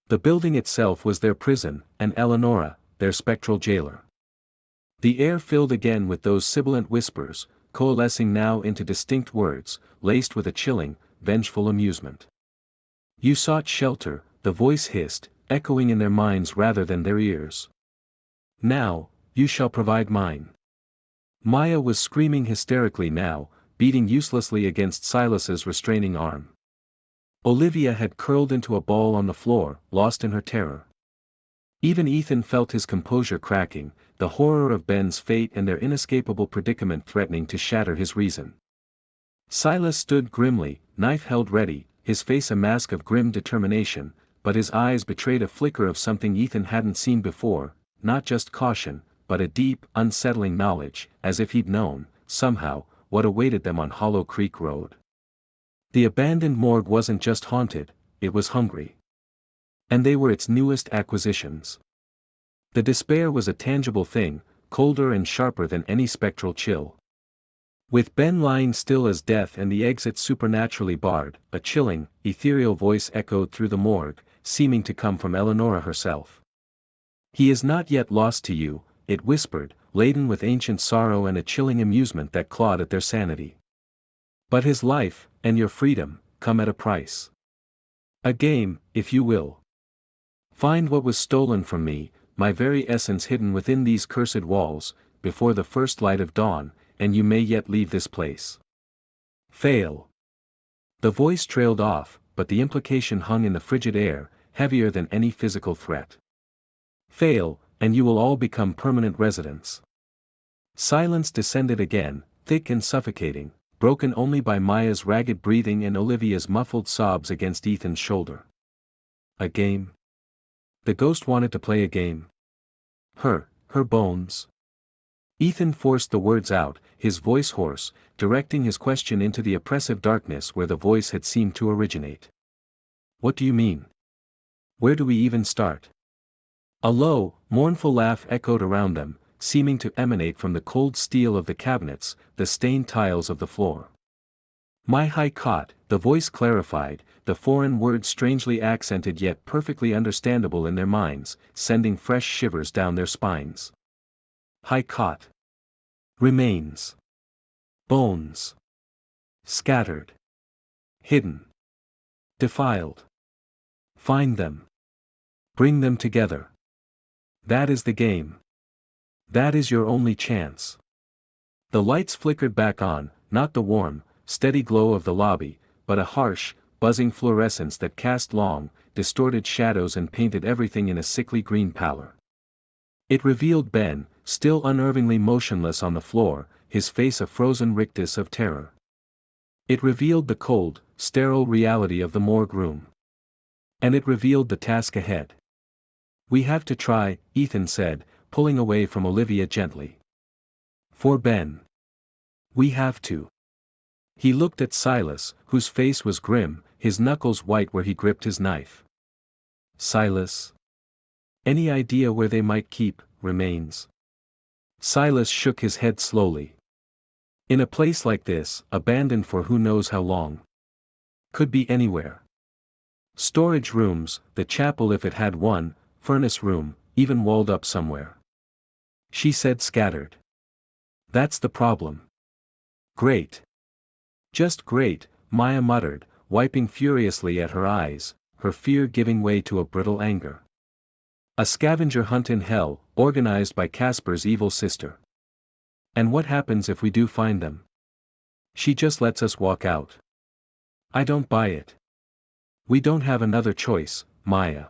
The building itself was their prison, and Eleonora, their spectral jailer. The air filled again with those sibilant whispers, coalescing now into distinct words, laced with a chilling, vengeful amusement. You sought shelter, the voice hissed, echoing in their minds rather than their ears. Now, you shall provide mine. Maya was screaming hysterically now, beating uselessly against Silas's restraining arm. Olivia had curled into a ball on the floor, lost in her terror. Even Ethan felt his composure cracking, the horror of Ben's fate and their inescapable predicament threatening to shatter his reason. Silas stood grimly, knife held ready, his face a mask of grim determination, but his eyes betrayed a flicker of something Ethan hadn't seen before, not just caution, but a deep, unsettling knowledge, as if he'd known, somehow, what awaited them on Hollow Creek Road. The abandoned morgue wasn't just haunted, it was hungry. And they were its newest acquisitions. The despair was a tangible thing, colder and sharper than any spectral chill. With Ben lying still as death and the exit supernaturally barred, a chilling, ethereal voice echoed through the morgue, seeming to come from Eleonora herself. "He is not yet lost to you," it whispered, laden with ancient sorrow and a chilling amusement that clawed at their sanity. "But his life, and your freedom, come at a price. A game, if you will. Find what was stolen from me, my very essence hidden within these cursed walls, before the first light of dawn, and you may yet leave this place. Fail." The voice trailed off, but the implication hung in the frigid air, heavier than any physical threat. "Fail, and you will all become permanent residents." Silence descended again, thick and suffocating, broken only by Maya's ragged breathing and Olivia's muffled sobs against Ethan's shoulder. A game? The ghost wanted to play a game. Her bones. Ethan forced the words out, his voice hoarse, directing his question into the oppressive darkness where the voice had seemed to originate. "What do you mean? Where do we even start?" A low, mournful laugh echoed around them, seeming to emanate from the cold steel of the cabinets, the stained tiles of the floor. "My high cot," the voice clarified, the foreign words strangely accented yet perfectly understandable in their minds, sending fresh shivers down their spines. "High cot. Remains. Bones. Scattered. Hidden. Defiled. Find them. Bring them together. That is the game. That is your only chance." The lights flickered back on, not the warm, steady glow of the lobby, but a harsh, buzzing fluorescence that cast long, distorted shadows and painted everything in a sickly green pallor. It revealed Ben, still unnervingly motionless on the floor, his face a frozen rictus of terror. It revealed the cold, sterile reality of the morgue room. And it revealed the task ahead. "We have to try," Ethan said, pulling away from Olivia gently. "For Ben. We have to." He looked at Silas, whose face was grim, his knuckles white where he gripped his knife. "Silas? Any idea where they might keep remains?" Silas shook his head slowly. "In a place like this, abandoned for who knows how long. Could be anywhere. Storage rooms, the chapel if it had one, furnace room, even walled up somewhere." She said scattered. "That's the problem." "Great. Just great," Maya muttered, wiping furiously at her eyes, her fear giving way to a brittle anger. "A scavenger hunt in hell, organized by Casper's evil sister. And what happens if we do find them? She just lets us walk out. I don't buy it. We don't have another choice, Maya."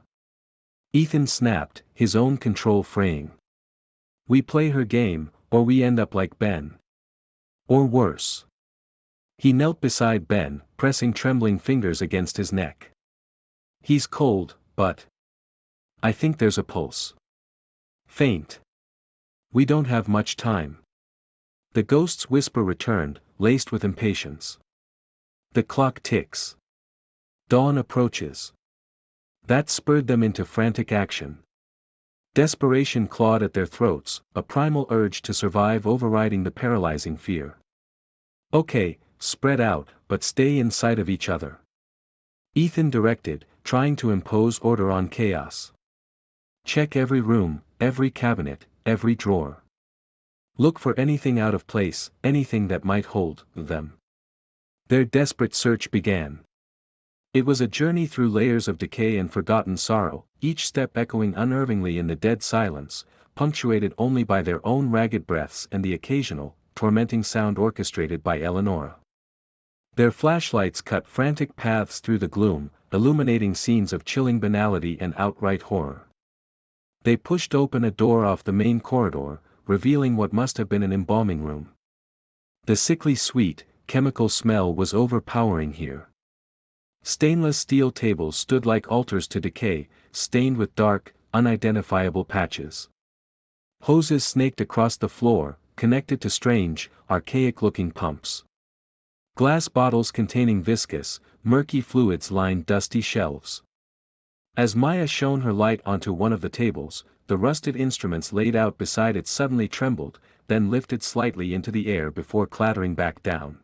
Ethan snapped, his own control fraying. "We play her game, or we end up like Ben. Or worse." He knelt beside Ben, pressing trembling fingers against his neck. "He's cold, but I think there's a pulse. Faint. We don't have much time." The ghost's whisper returned, laced with impatience. "The clock ticks. Dawn approaches." That spurred them into frantic action. Desperation clawed at their throats, a primal urge to survive overriding the paralyzing fear. "Okay, spread out, but stay in sight of each other," Ethan directed, trying to impose order on chaos. "Check every room, every cabinet, every drawer. Look for anything out of place, anything that might hold them." Their desperate search began. It was a journey through layers of decay and forgotten sorrow, each step echoing unnervingly in the dead silence, punctuated only by their own ragged breaths and the occasional, tormenting sound orchestrated by Eleonora. Their flashlights cut frantic paths through the gloom, illuminating scenes of chilling banality and outright horror. They pushed open a door off the main corridor, revealing what must have been an embalming room. The sickly sweet, chemical smell was overpowering here. Stainless steel tables stood like altars to decay, stained with dark, unidentifiable patches. Hoses snaked across the floor, connected to strange, archaic-looking pumps. Glass bottles containing viscous, murky fluids lined dusty shelves. As Maya shone her light onto one of the tables, the rusted instruments laid out beside it suddenly trembled, then lifted slightly into the air before clattering back down.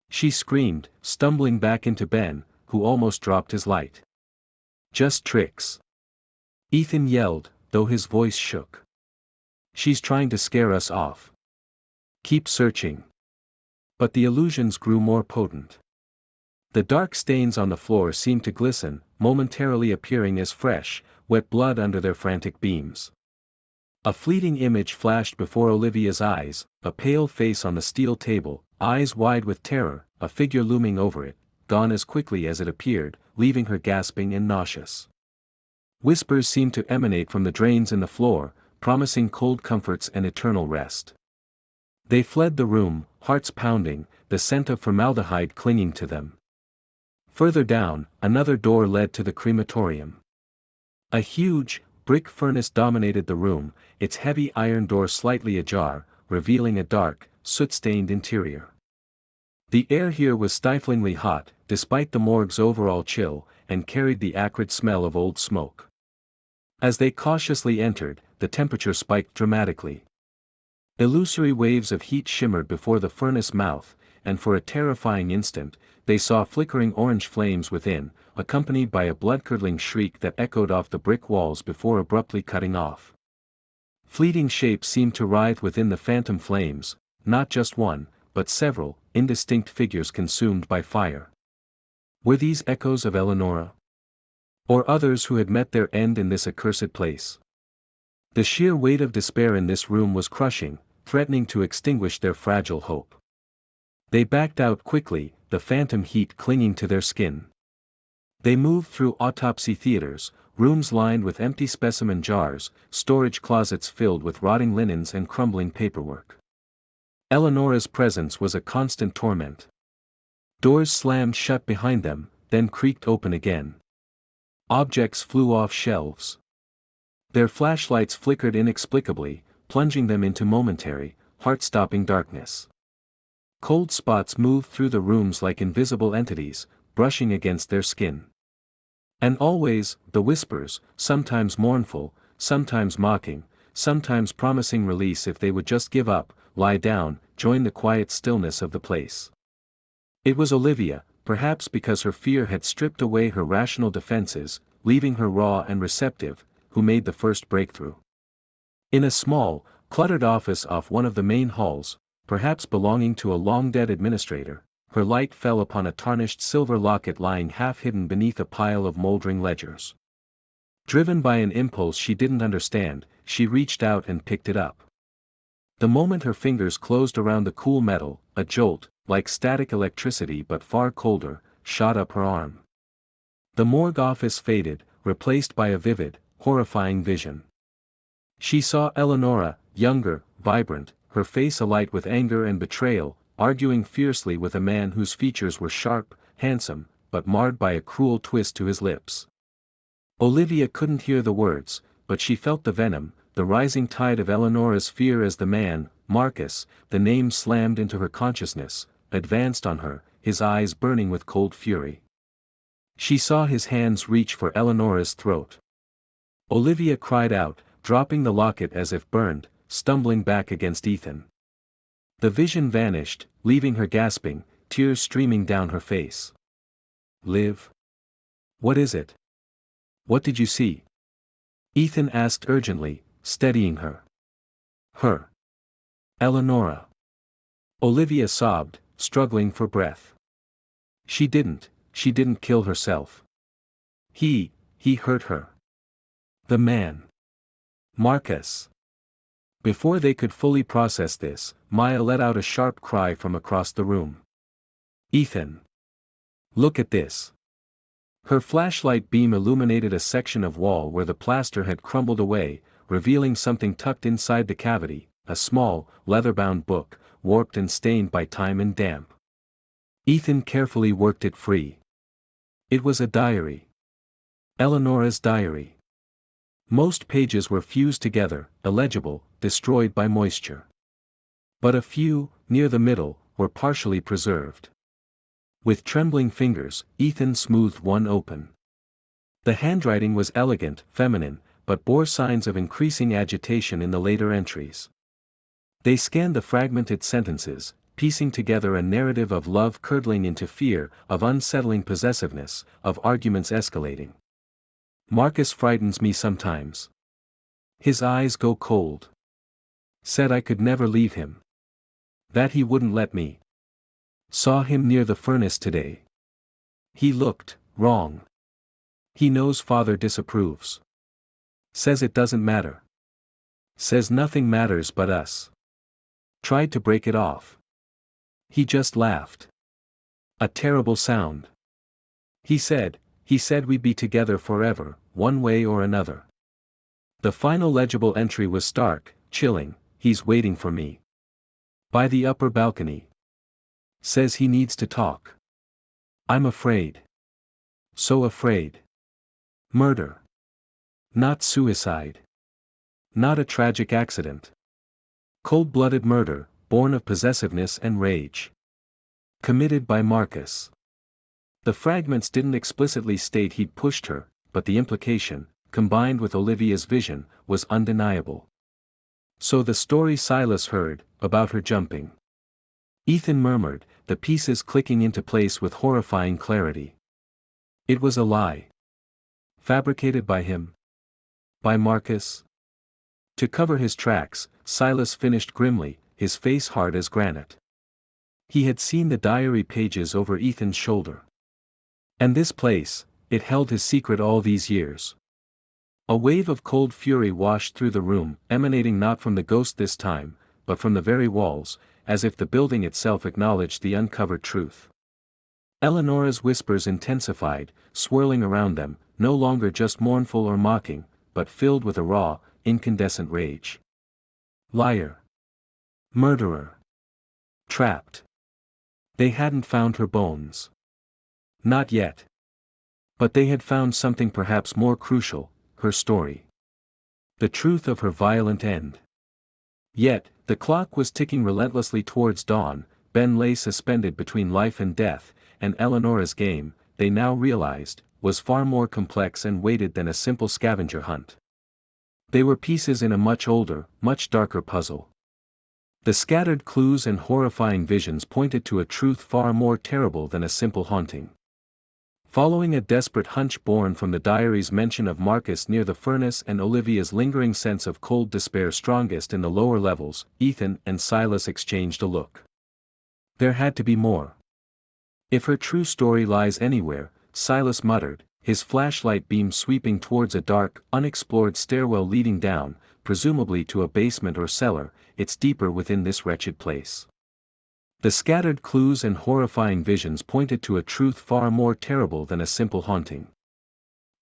She screamed, stumbling back into Ben, who almost dropped his light. "Just tricks," Ethan yelled, though his voice shook. "She's trying to scare us off. Keep searching." But the illusions grew more potent. The dark stains on the floor seemed to glisten, momentarily appearing as fresh, wet blood under their frantic beams. A fleeting image flashed before Olivia's eyes, a pale face on the steel table, eyes wide with terror, a figure looming over it, gone as quickly as it appeared, leaving her gasping and nauseous. Whispers seemed to emanate from the drains in the floor, promising cold comforts and eternal rest. They fled the room, hearts pounding, the scent of formaldehyde clinging to them. Further down, another door led to the crematorium. A huge, brick furnace dominated the room, its heavy iron door slightly ajar, revealing a dark, soot-stained interior. The air here was stiflingly hot, despite the morgue's overall chill, and carried the acrid smell of old smoke. As they cautiously entered, the temperature spiked dramatically. Illusory waves of heat shimmered before the furnace mouth, and for a terrifying instant, they saw flickering orange flames within, accompanied by a blood-curdling shriek that echoed off the brick walls before abruptly cutting off. Fleeting shapes seemed to writhe within the phantom flames, not just one, but several, indistinct figures consumed by fire. Were these echoes of Eleonora? Or others who had met their end in this accursed place? The sheer weight of despair in this room was crushing, threatening to extinguish their fragile hope. They backed out quickly, the phantom heat clinging to their skin. They moved through autopsy theaters, rooms lined with empty specimen jars, storage closets filled with rotting linens and crumbling paperwork. Eleonora's presence was a constant torment. Doors slammed shut behind them, then creaked open again. Objects flew off shelves. Their flashlights flickered inexplicably, plunging them into momentary, heart-stopping darkness. Cold spots moved through the rooms like invisible entities, brushing against their skin. And always, the whispers, sometimes mournful, sometimes mocking, sometimes promising release if they would just give up, lie down, join the quiet stillness of the place. It was Olivia, perhaps because her fear had stripped away her rational defenses, leaving her raw and receptive, who made the first breakthrough. In a small, cluttered office off one of the main halls, perhaps belonging to a long-dead administrator, her light fell upon a tarnished silver locket lying half-hidden beneath a pile of moldering ledgers. Driven by an impulse she didn't understand, she reached out and picked it up. The moment her fingers closed around the cool metal, a jolt, like static electricity but far colder, shot up her arm. The morgue office faded, replaced by a vivid, horrifying vision. She saw Eleonora, younger, vibrant, her face alight with anger and betrayal, arguing fiercely with a man whose features were sharp, handsome, but marred by a cruel twist to his lips. Olivia couldn't hear the words, but she felt the venom, the rising tide of Eleonora's fear as the man, Marcus, the name slammed into her consciousness, advanced on her, his eyes burning with cold fury. She saw his hands reach for Eleonora's throat. Olivia cried out, dropping the locket as if burned, stumbling back against Ethan. The vision vanished, leaving her gasping, tears streaming down her face. "Liv? What is it? What did you see?" Ethan asked urgently, steadying her. "Her. Eleonora." Olivia sobbed, struggling for breath. She didn't kill herself. He hurt her. The man. Marcus." Before they could fully process this, Maya let out a sharp cry from across the room. "Ethan! Look at this!" Her flashlight beam illuminated a section of wall where the plaster had crumbled away, revealing something tucked inside the cavity, a small, leather-bound book, warped and stained by time and damp. Ethan carefully worked it free. It was a diary. Eleonora's diary. Most pages were fused together, illegible, destroyed by moisture. But a few, near the middle, were partially preserved. With trembling fingers, Ethan smoothed one open. The handwriting was elegant, feminine, but bore signs of increasing agitation in the later entries. They scanned the fragmented sentences, piecing together a narrative of love curdling into fear, of unsettling possessiveness, of arguments escalating. Marcus frightens me sometimes. His eyes go cold. Said I could never leave him. That he wouldn't let me. Saw him near the furnace today. He looked wrong. He knows father disapproves. Says it doesn't matter. Says nothing matters but us. Tried to break it off. He just laughed. A terrible sound. He said we'd be together forever, one way or another. The final legible entry was stark, chilling. He's waiting for me. By the upper balcony. Says he needs to talk. I'm afraid. So afraid. Murder. Not suicide. Not a tragic accident. Cold-blooded murder, born of possessiveness and rage. Committed by Marcus. The fragments didn't explicitly state he'd pushed her, but the implication, combined with Olivia's vision, was undeniable. So the story Silas heard, about her jumping. Ethan murmured, the pieces clicking into place with horrifying clarity. It was a lie. Fabricated by him? By Marcus? To cover his tracks, Silas finished grimly, his face hard as granite. He had seen the diary pages over Ethan's shoulder. And this place, it held his secret all these years. A wave of cold fury washed through the room, emanating not from the ghost this time, but from the very walls, as if the building itself acknowledged the uncovered truth. Eleonora's whispers intensified, swirling around them, no longer just mournful or mocking, but filled with a raw, incandescent rage. Liar. Murderer. Trapped. They hadn't found her bones. Not yet. But they had found something perhaps more crucial, her story. The truth of her violent end. Yet, the clock was ticking relentlessly towards dawn. Ben lay suspended between life and death, and Eleonora's game, they now realized, was far more complex and weighted than a simple scavenger hunt. They were pieces in a much older, much darker puzzle. The scattered clues and horrifying visions pointed to a truth far more terrible than a simple haunting. Following a desperate hunch born from the diary's mention of Marcus near the furnace and Olivia's lingering sense of cold despair strongest in the lower levels, Ethan and Silas exchanged a look. There had to be more. If her true story lies anywhere, Silas muttered, his flashlight beam sweeping towards a dark, unexplored stairwell leading down, presumably to a basement or cellar, it's deeper within this wretched place. The scattered clues and horrifying visions pointed to a truth far more terrible than a simple haunting.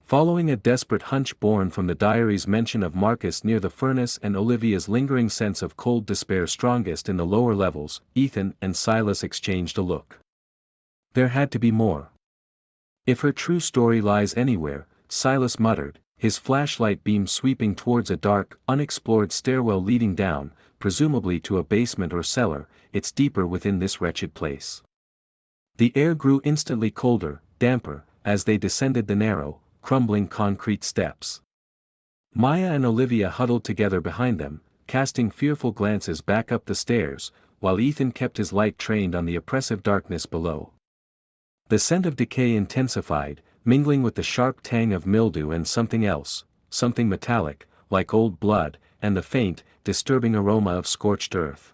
Following a desperate hunch born from the diary's mention of Marcus near the furnace and Olivia's lingering sense of cold despair strongest in the lower levels, Ethan and Silas exchanged a look. There had to be more. If her true story lies anywhere, Silas muttered, his flashlight beam sweeping towards a dark, unexplored stairwell leading down, presumably to a basement or cellar, it's deeper within this wretched place. The air grew instantly colder, damper, as they descended the narrow, crumbling concrete steps. Maya and Olivia huddled together behind them, casting fearful glances back up the stairs, while Ethan kept his light trained on the oppressive darkness below. The scent of decay intensified, mingling with the sharp tang of mildew and something else, something metallic, like old blood, and the faint, disturbing aroma of scorched earth.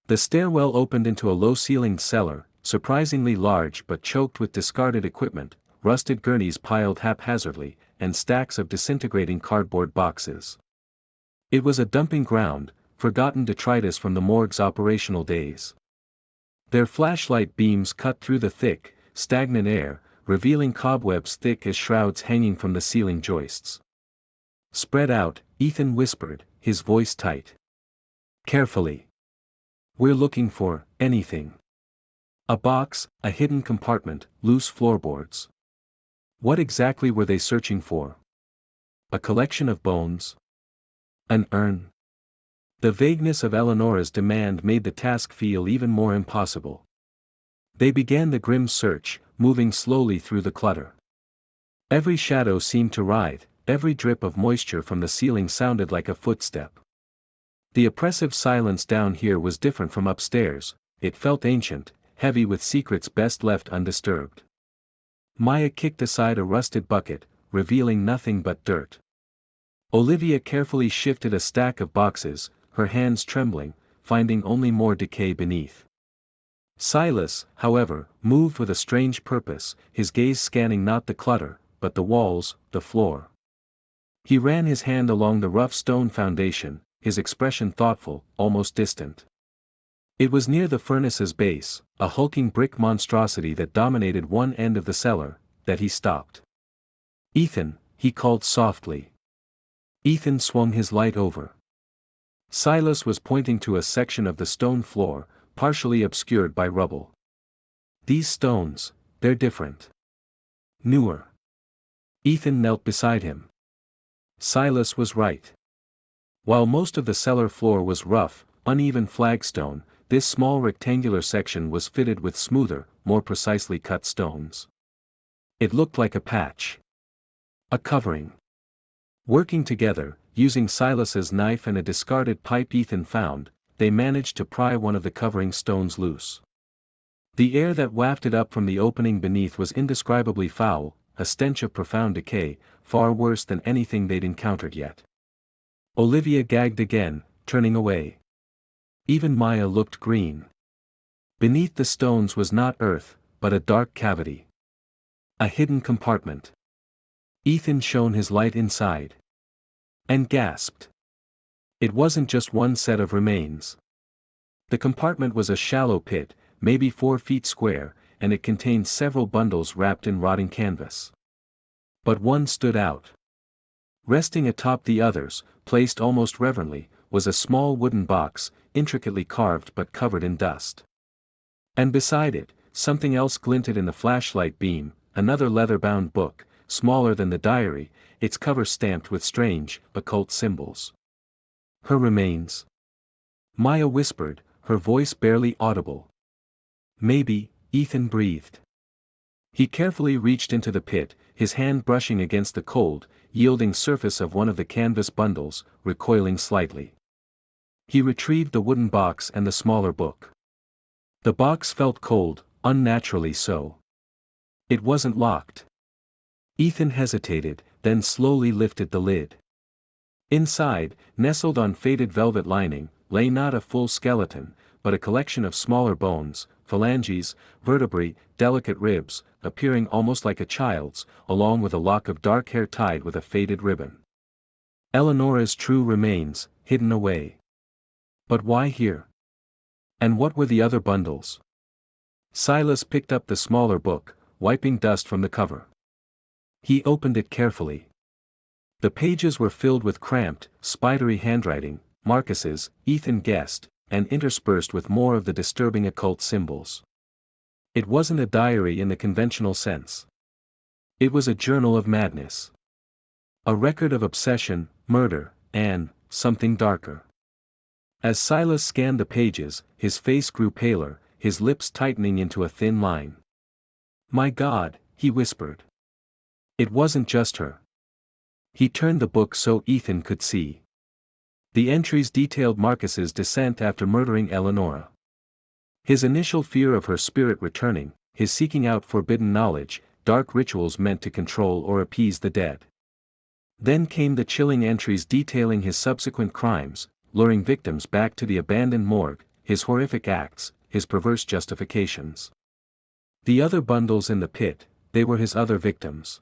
The stairwell opened into a low-ceilinged cellar, surprisingly large but choked with discarded equipment, rusted gurneys piled haphazardly, and stacks of disintegrating cardboard boxes. It was a dumping ground, forgotten detritus from the morgue's operational days. Their flashlight beams cut through the thick, stagnant air, revealing cobwebs thick as shrouds hanging from the ceiling joists. Spread out, Ethan whispered, his voice tight. Carefully. We're looking for anything. A box, a hidden compartment, loose floorboards. What exactly were they searching for? A collection of bones? An urn? The vagueness of Eleonora's demand made the task feel even more impossible. They began the grim search, moving slowly through the clutter. Every shadow seemed to writhe, every drip of moisture from the ceiling sounded like a footstep. The oppressive silence down here was different from upstairs, it felt ancient, heavy with secrets best left undisturbed. Maya kicked aside a rusted bucket, revealing nothing but dirt. Olivia carefully shifted a stack of boxes, her hands trembling, finding only more decay beneath. Silas, however, moved with a strange purpose, his gaze scanning not the clutter, but the walls, the floor. He ran his hand along the rough stone foundation, his expression thoughtful, almost distant. It was near the furnace's base, a hulking brick monstrosity that dominated one end of the cellar, that he stopped. "Ethan," he called softly. Ethan swung his light over. Silas was pointing to a section of the stone floor, partially obscured by rubble. "These stones, they're different. Newer." Ethan knelt beside him. Silas was right. While most of the cellar floor was rough, uneven flagstone, this small rectangular section was fitted with smoother, more precisely cut stones. It looked like a patch. A covering. Working together, using Silas's knife and a discarded pipe Ethan found, they managed to pry one of the covering stones loose. The air that wafted up from the opening beneath was indescribably foul, a stench of profound decay, far worse than anything they'd encountered yet. Olivia gagged again, turning away. Even Maya looked green. Beneath the stones was not earth, but a dark cavity. A hidden compartment. Ethan shone his light inside. And gasped. It wasn't just one set of remains. The compartment was a shallow pit, maybe 4 feet square, and it contained several bundles wrapped in rotting canvas. But one stood out. Resting atop the others, placed almost reverently, was a small wooden box, intricately carved but covered in dust. And beside it, something else glinted in the flashlight beam, another leather-bound book, smaller than the diary, its cover stamped with strange, occult symbols. "Her remains?" Maya whispered, her voice barely audible. "Maybe," Ethan breathed. He carefully reached into the pit, his hand brushing against the cold, yielding surface of one of the canvas bundles, recoiling slightly. He retrieved the wooden box and the smaller book. The box felt cold, unnaturally so. It wasn't locked. Ethan hesitated, then slowly lifted the lid. Inside, nestled on faded velvet lining, lay not a full skeleton, but a collection of smaller bones, phalanges, vertebrae, delicate ribs, appearing almost like a child's, along with a lock of dark hair tied with a faded ribbon. Eleonora's true remains, hidden away. But why here? And what were the other bundles? Silas picked up the smaller book, wiping dust from the cover. He opened it carefully. The pages were filled with cramped, spidery handwriting, Marcus's, Ethan guessed, and interspersed with more of the disturbing occult symbols. It wasn't a diary in the conventional sense. It was a journal of madness. A record of obsession, murder, and something darker. As Silas scanned the pages, his face grew paler, his lips tightening into a thin line. "My God," he whispered. It wasn't just her. He turned the book so Ethan could see. The entries detailed Marcus's descent after murdering Eleonora. His initial fear of her spirit returning, his seeking out forbidden knowledge, dark rituals meant to control or appease the dead. Then came the chilling entries detailing his subsequent crimes, luring victims back to the abandoned morgue, his horrific acts, his perverse justifications. The other bundles in the pit, they were his other victims.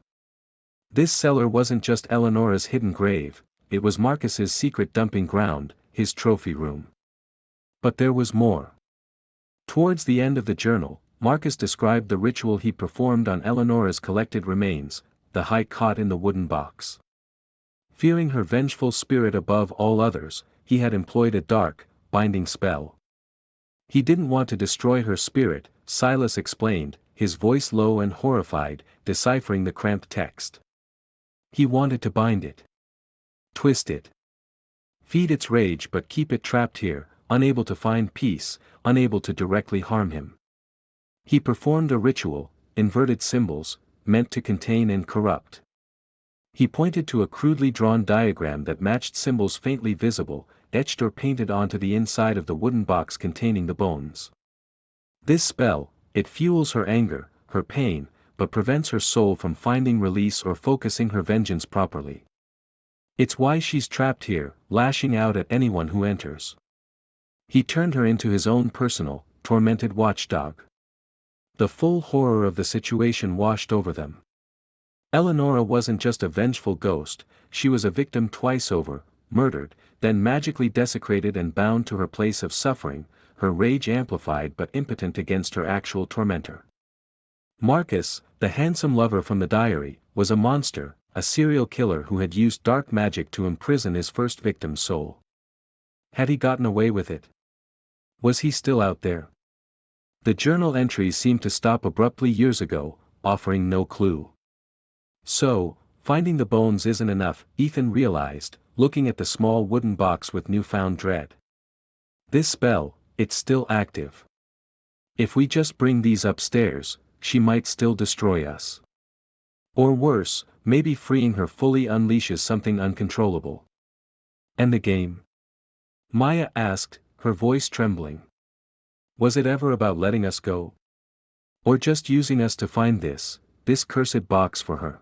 This cellar wasn't just Eleonora's hidden grave, it was Marcus's secret dumping ground, his trophy room. But there was more. Towards the end of the journal, Marcus described the ritual he performed on Eleonora's collected remains, the high caught in the wooden box. Fearing her vengeful spirit above all others, he had employed a dark, binding spell. He didn't want to destroy her spirit, Silas explained, his voice low and horrified, deciphering the cramped text. He wanted to bind it. Twist it. Feed its rage but keep it trapped here, unable to find peace, unable to directly harm him. He performed a ritual, inverted symbols, meant to contain and corrupt. He pointed to a crudely drawn diagram that matched symbols faintly visible, etched or painted onto the inside of the wooden box containing the bones. This spell, it fuels her anger, her pain, but prevents her soul from finding release or focusing her vengeance properly. It's why she's trapped here, lashing out at anyone who enters. He turned her into his own personal, tormented watchdog. The full horror of the situation washed over them. Eleonora wasn't just a vengeful ghost, she was a victim twice over, murdered, then magically desecrated and bound to her place of suffering, her rage amplified but impotent against her actual tormentor. Marcus, the handsome lover from the diary, was a monster, a serial killer who had used dark magic to imprison his first victim's soul. Had he gotten away with it? Was he still out there? The journal entries seemed to stop abruptly years ago, offering no clue. So, finding the bones isn't enough, Ethan realized, looking at the small wooden box with newfound dread. This spell, it's still active. If we just bring these upstairs, she might still destroy us. Or worse, maybe freeing her fully unleashes something uncontrollable. And the game? Maya asked, her voice trembling. Was it ever about letting us go? Or just using us to find this cursed box for her?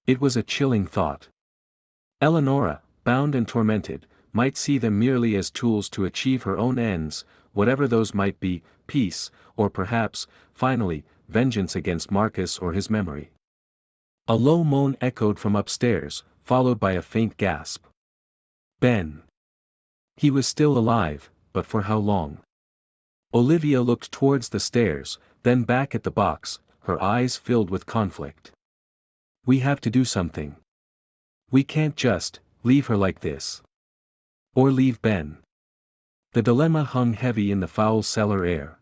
It was a chilling thought. Eleonora, bound and tormented, might see them merely as tools to achieve her own ends, whatever those might be, peace, or perhaps, finally, vengeance against Marcus or his memory. A low moan echoed from upstairs, followed by a faint gasp. Ben. He was still alive, but for how long? Olivia looked towards the stairs, then back at the box, her eyes filled with conflict. We have to do something. We can't just leave her like this. Or leave Ben. The dilemma hung heavy in the foul cellar air.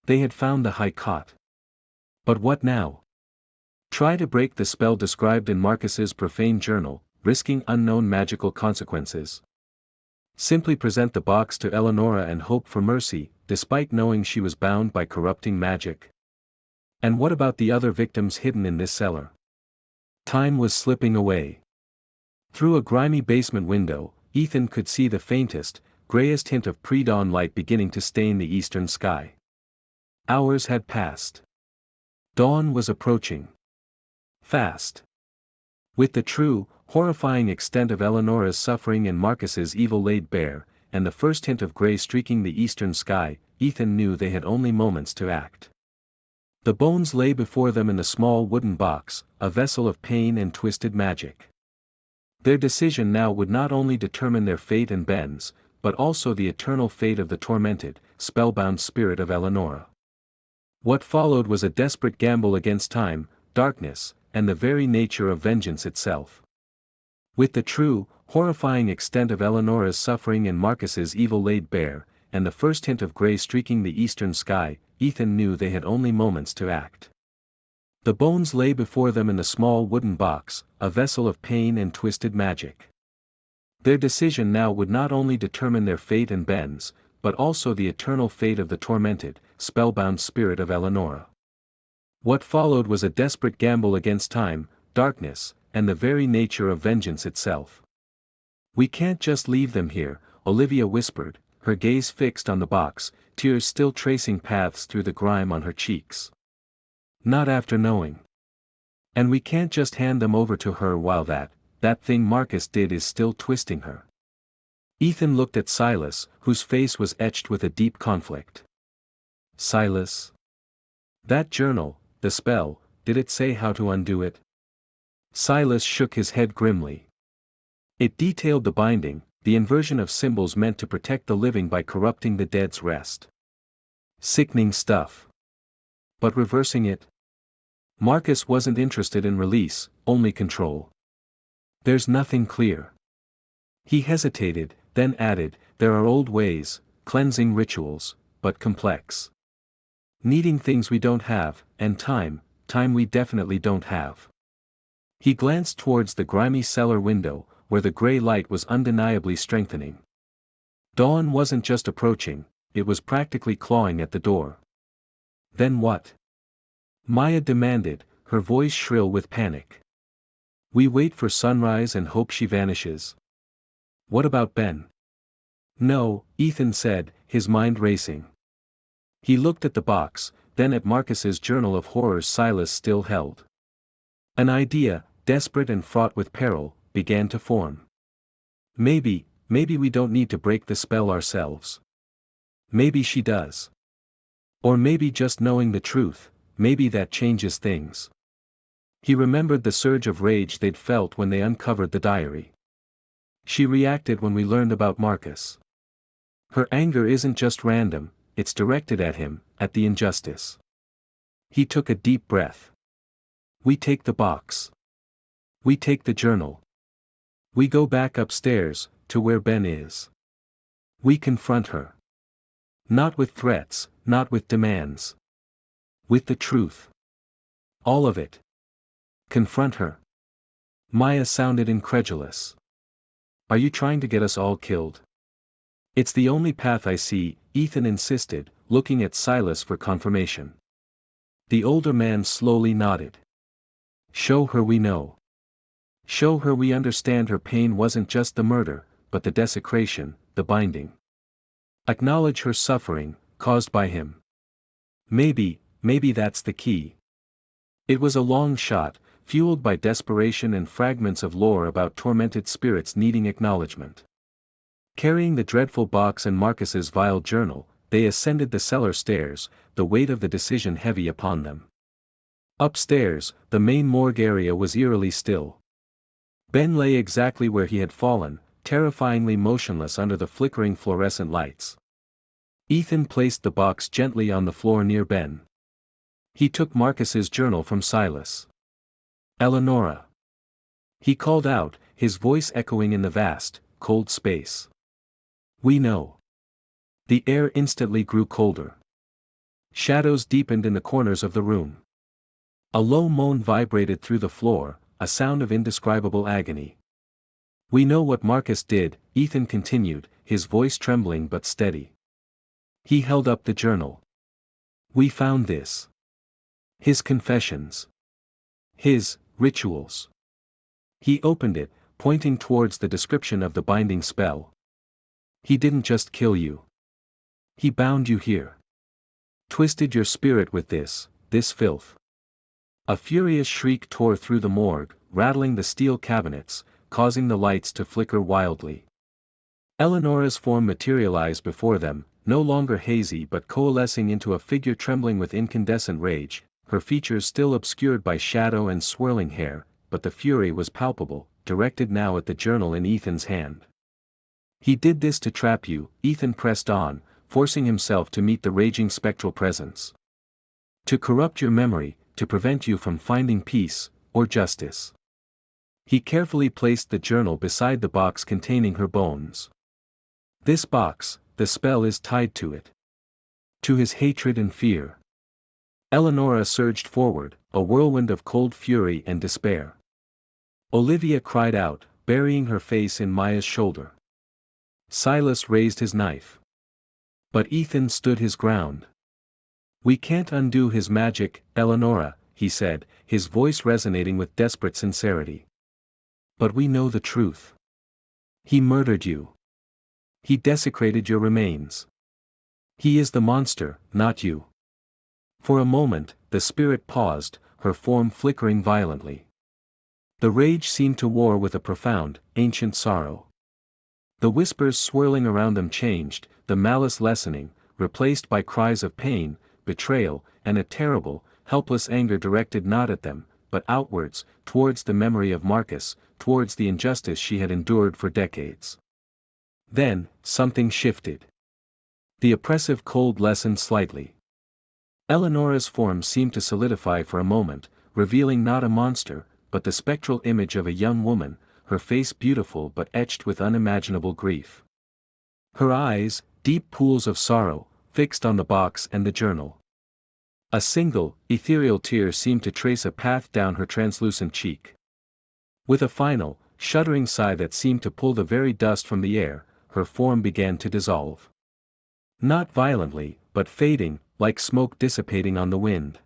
They had found the high cot. But what now? Try to break the spell described in Marcus's profane journal, risking unknown magical consequences. Simply present the box to Eleonora and hope for mercy, despite knowing she was bound by corrupting magic. And what about the other victims hidden in this cellar? Time was slipping away. Through a grimy basement window, Ethan could see the faintest, grayest hint of pre-dawn light beginning to stain the eastern sky. Hours had passed. Dawn was approaching. Fast. With the true, horrifying extent of Eleonora's suffering and Marcus's evil laid bare, and the first hint of gray streaking the eastern sky, Ethan knew they had only moments to act. The bones lay before them in the small wooden box, a vessel of pain and twisted magic. Their decision now would not only determine their fate and Ben's, but also the eternal fate of the tormented, spellbound spirit of Eleonora. What followed was a desperate gamble against time, darkness, and the very nature of vengeance itself. With the true, horrifying extent of Eleonora's suffering and Marcus's evil laid bare, and the first hint of gray streaking the eastern sky, Ethan knew they had only moments to act. The bones lay before them in the small wooden box, a vessel of pain and twisted magic. Their decision now would not only determine their fate and Ben's, but also the eternal fate of the tormented, spellbound spirit of Eleonora. What followed was a desperate gamble against time, darkness, and the very nature of vengeance itself. We can't just leave them here, Olivia whispered, her gaze fixed on the box, tears still tracing paths through the grime on her cheeks. Not after knowing. And we can't just hand them over to her while that thing Marcus did is still twisting her. Ethan looked at Silas, whose face was etched with a deep conflict. Silas? That journal, the spell, did it say how to undo it? Silas shook his head grimly. It detailed the binding, the inversion of symbols meant to protect the living by corrupting the dead's rest. Sickening stuff. But reversing it? Marcus wasn't interested in release, only control. There's nothing clear. He hesitated, then added, there are old ways, cleansing rituals, but complex. Needing things we don't have, and time we definitely don't have. He glanced towards the grimy cellar window, where the gray light was undeniably strengthening. Dawn wasn't just approaching, it was practically clawing at the door. Then what? Maya demanded, her voice shrill with panic. We wait for sunrise and hope she vanishes. What about Ben? No, Ethan said, his mind racing. He looked at the box, then at Marcus's journal of horrors Silas still held. An idea, desperate and fraught with peril, began to form. Maybe we don't need to break the spell ourselves. Maybe she does. Or maybe just knowing the truth, maybe that changes things. He remembered the surge of rage they'd felt when they uncovered the diary. She reacted when we learned about Marcus. Her anger isn't just random, it's directed at him, at the injustice. He took a deep breath. We take the box. We take the journal. We go back upstairs, to where Ben is. We confront her. Not with threats, not with demands. With the truth. All of it. Confront her. Maya sounded incredulous. Are you trying to get us all killed? It's the only path I see, Ethan insisted, looking at Silas for confirmation. The older man slowly nodded. Show her we know. Show her we understand her pain wasn't just the murder, but the desecration, the binding. Acknowledge her suffering, caused by him. Maybe that's the key. It was a long shot, fueled by desperation and fragments of lore about tormented spirits needing acknowledgement. Carrying the dreadful box and Marcus's vile journal, they ascended the cellar stairs, the weight of the decision heavy upon them. Upstairs, the main morgue area was eerily still. Ben lay exactly where he had fallen, terrifyingly motionless under the flickering fluorescent lights. Ethan placed the box gently on the floor near Ben. He took Marcus's journal from Silas. Eleonora. He called out, his voice echoing in the vast, cold space. We know. The air instantly grew colder. Shadows deepened in the corners of the room. A low moan vibrated through the floor, a sound of indescribable agony. We know what Marcus did, Ethan continued, his voice trembling but steady. He held up the journal. We found this. His confessions. His rituals. He opened it, pointing towards the description of the binding spell. He didn't just kill you. He bound you here. Twisted your spirit with this filth. A furious shriek tore through the morgue, rattling the steel cabinets, causing the lights to flicker wildly. Eleonora's form materialized before them, no longer hazy but coalescing into a figure trembling with incandescent rage, her features still obscured by shadow and swirling hair, but the fury was palpable, directed now at the journal in Ethan's hand. He did this to trap you, Ethan pressed on, forcing himself to meet the raging spectral presence. To corrupt your memory, to prevent you from finding peace, or justice. He carefully placed the journal beside the box containing her bones. This box, the spell is tied to it. To his hatred and fear. Eleonora surged forward, a whirlwind of cold fury and despair. Olivia cried out, burying her face in Maya's shoulder. Silas raised his knife. But Ethan stood his ground. We can't undo his magic, Eleonora, he said, his voice resonating with desperate sincerity. But we know the truth. He murdered you. He desecrated your remains. He is the monster, not you. For a moment, the spirit paused, her form flickering violently. The rage seemed to war with a profound, ancient sorrow. The whispers swirling around them changed, the malice lessening, replaced by cries of pain, betrayal, and a terrible, helpless anger directed not at them, but outwards, towards the memory of Marcus, towards the injustice she had endured for decades. Then, something shifted. The oppressive cold lessened slightly. Eleonora's form seemed to solidify for a moment, revealing not a monster, but the spectral image of a young woman, her face beautiful but etched with unimaginable grief. Her eyes, deep pools of sorrow, fixed on the box and the journal. A single, ethereal tear seemed to trace a path down her translucent cheek. With a final, shuddering sigh that seemed to pull the very dust from the air, her form began to dissolve. Not violently, but fading, like smoke dissipating on the wind.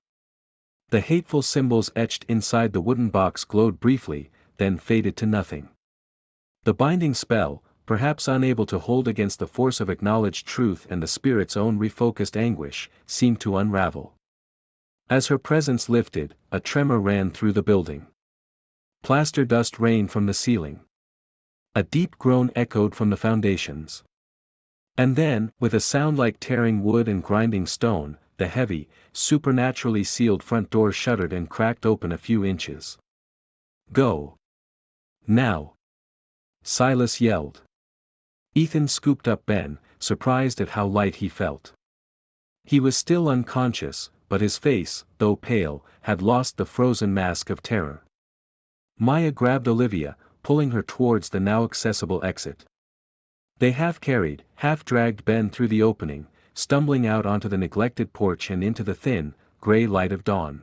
The hateful symbols etched inside the wooden box glowed briefly, then faded to nothing. The binding spell, perhaps unable to hold against the force of acknowledged truth and the spirit's own refocused anguish, seemed to unravel. As her presence lifted, a tremor ran through the building. Plaster dust rained from the ceiling. A deep groan echoed from the foundations. And then, with a sound like tearing wood and grinding stone, the heavy, supernaturally sealed front door shuddered and cracked open a few inches. "Go! Now!" Silas yelled. Ethan scooped up Ben, surprised at how light he felt. He was still unconscious, but his face, though pale, had lost the frozen mask of terror. Maya grabbed Olivia, pulling her towards the now accessible exit. They half-carried, half-dragged Ben through the opening, stumbling out onto the neglected porch and into the thin, gray light of dawn.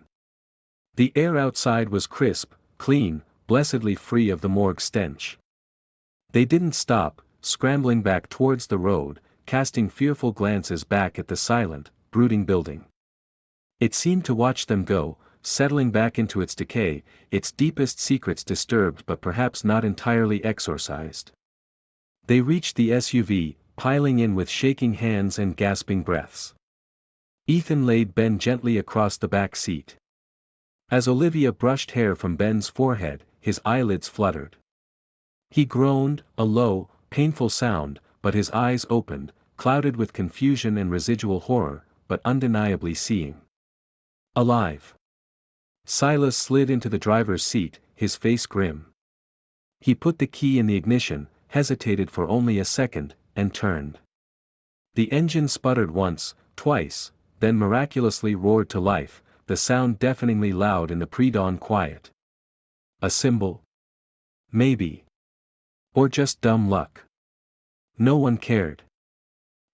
The air outside was crisp, clean, blessedly free of the morgue stench. They didn't stop, scrambling back towards the road, casting fearful glances back at the silent, brooding building. It seemed to watch them go, settling back into its decay, its deepest secrets disturbed but perhaps not entirely exorcised. They reached the SUV, piling in with shaking hands and gasping breaths. Ethan laid Ben gently across the back seat. As Olivia brushed hair from Ben's forehead, his eyelids fluttered. He groaned, a low, painful sound, but his eyes opened, clouded with confusion and residual horror, but undeniably seeing. Alive. Silas slid into the driver's seat, his face grim. He put the key in the ignition, hesitated for only a second, and turned. The engine sputtered once, twice, then miraculously roared to life, the sound deafeningly loud in the pre-dawn quiet. A symbol? Maybe. Or just dumb luck. No one cared.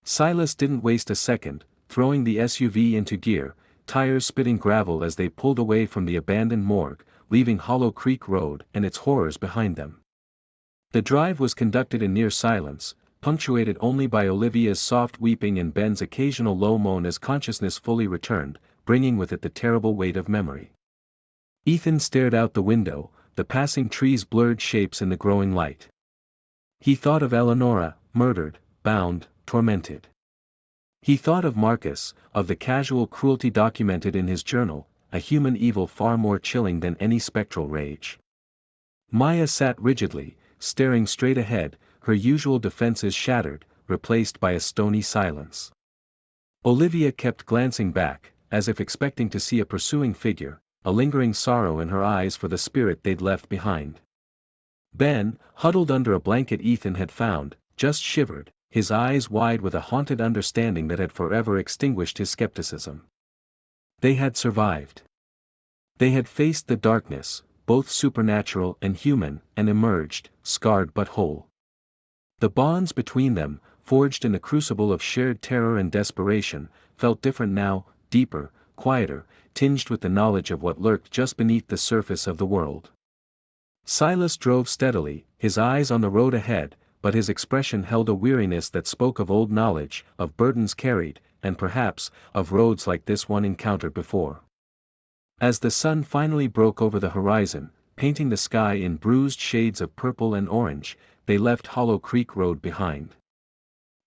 Silas didn't waste a second, throwing the SUV into gear, tires spitting gravel as they pulled away from the abandoned morgue, leaving Hollow Creek Road and its horrors behind them. The drive was conducted in near silence, punctuated only by Olivia's soft weeping and Ben's occasional low moan as consciousness fully returned, bringing with it the terrible weight of memory. Ethan stared out the window, the passing trees blurred shapes in the growing light. He thought of Eleonora, murdered, bound, tormented. He thought of Marcus, of the casual cruelty documented in his journal, a human evil far more chilling than any spectral rage. Maya sat rigidly, staring straight ahead, her usual defenses shattered, replaced by a stony silence. Olivia kept glancing back, as if expecting to see a pursuing figure, a lingering sorrow in her eyes for the spirit they'd left behind. Ben, huddled under a blanket Ethan had found, just shivered, his eyes wide with a haunted understanding that had forever extinguished his skepticism. They had survived. They had faced the darkness, both supernatural and human, and emerged, scarred but whole. The bonds between them, forged in the crucible of shared terror and desperation, felt different now, deeper, quieter, tinged with the knowledge of what lurked just beneath the surface of the world. Silas drove steadily, his eyes on the road ahead, but his expression held a weariness that spoke of old knowledge, of burdens carried, and perhaps, of roads like this one encountered before. As the sun finally broke over the horizon, painting the sky in bruised shades of purple and orange, they left Hollow Creek Road behind.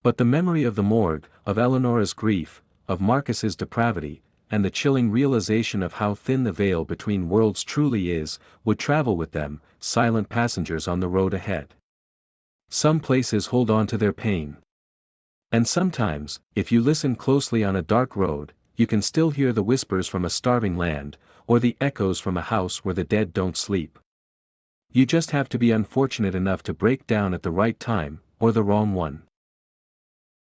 But the memory of the morgue, of Eleonora's grief, of Marcus's depravity, and the chilling realization of how thin the veil between worlds truly is, would travel with them, silent passengers on the road ahead. Some places hold on to their pain. And sometimes, if you listen closely on a dark road, you can still hear the whispers from a starving land, or the echoes from a house where the dead don't sleep. You just have to be unfortunate enough to break down at the right time, or the wrong one.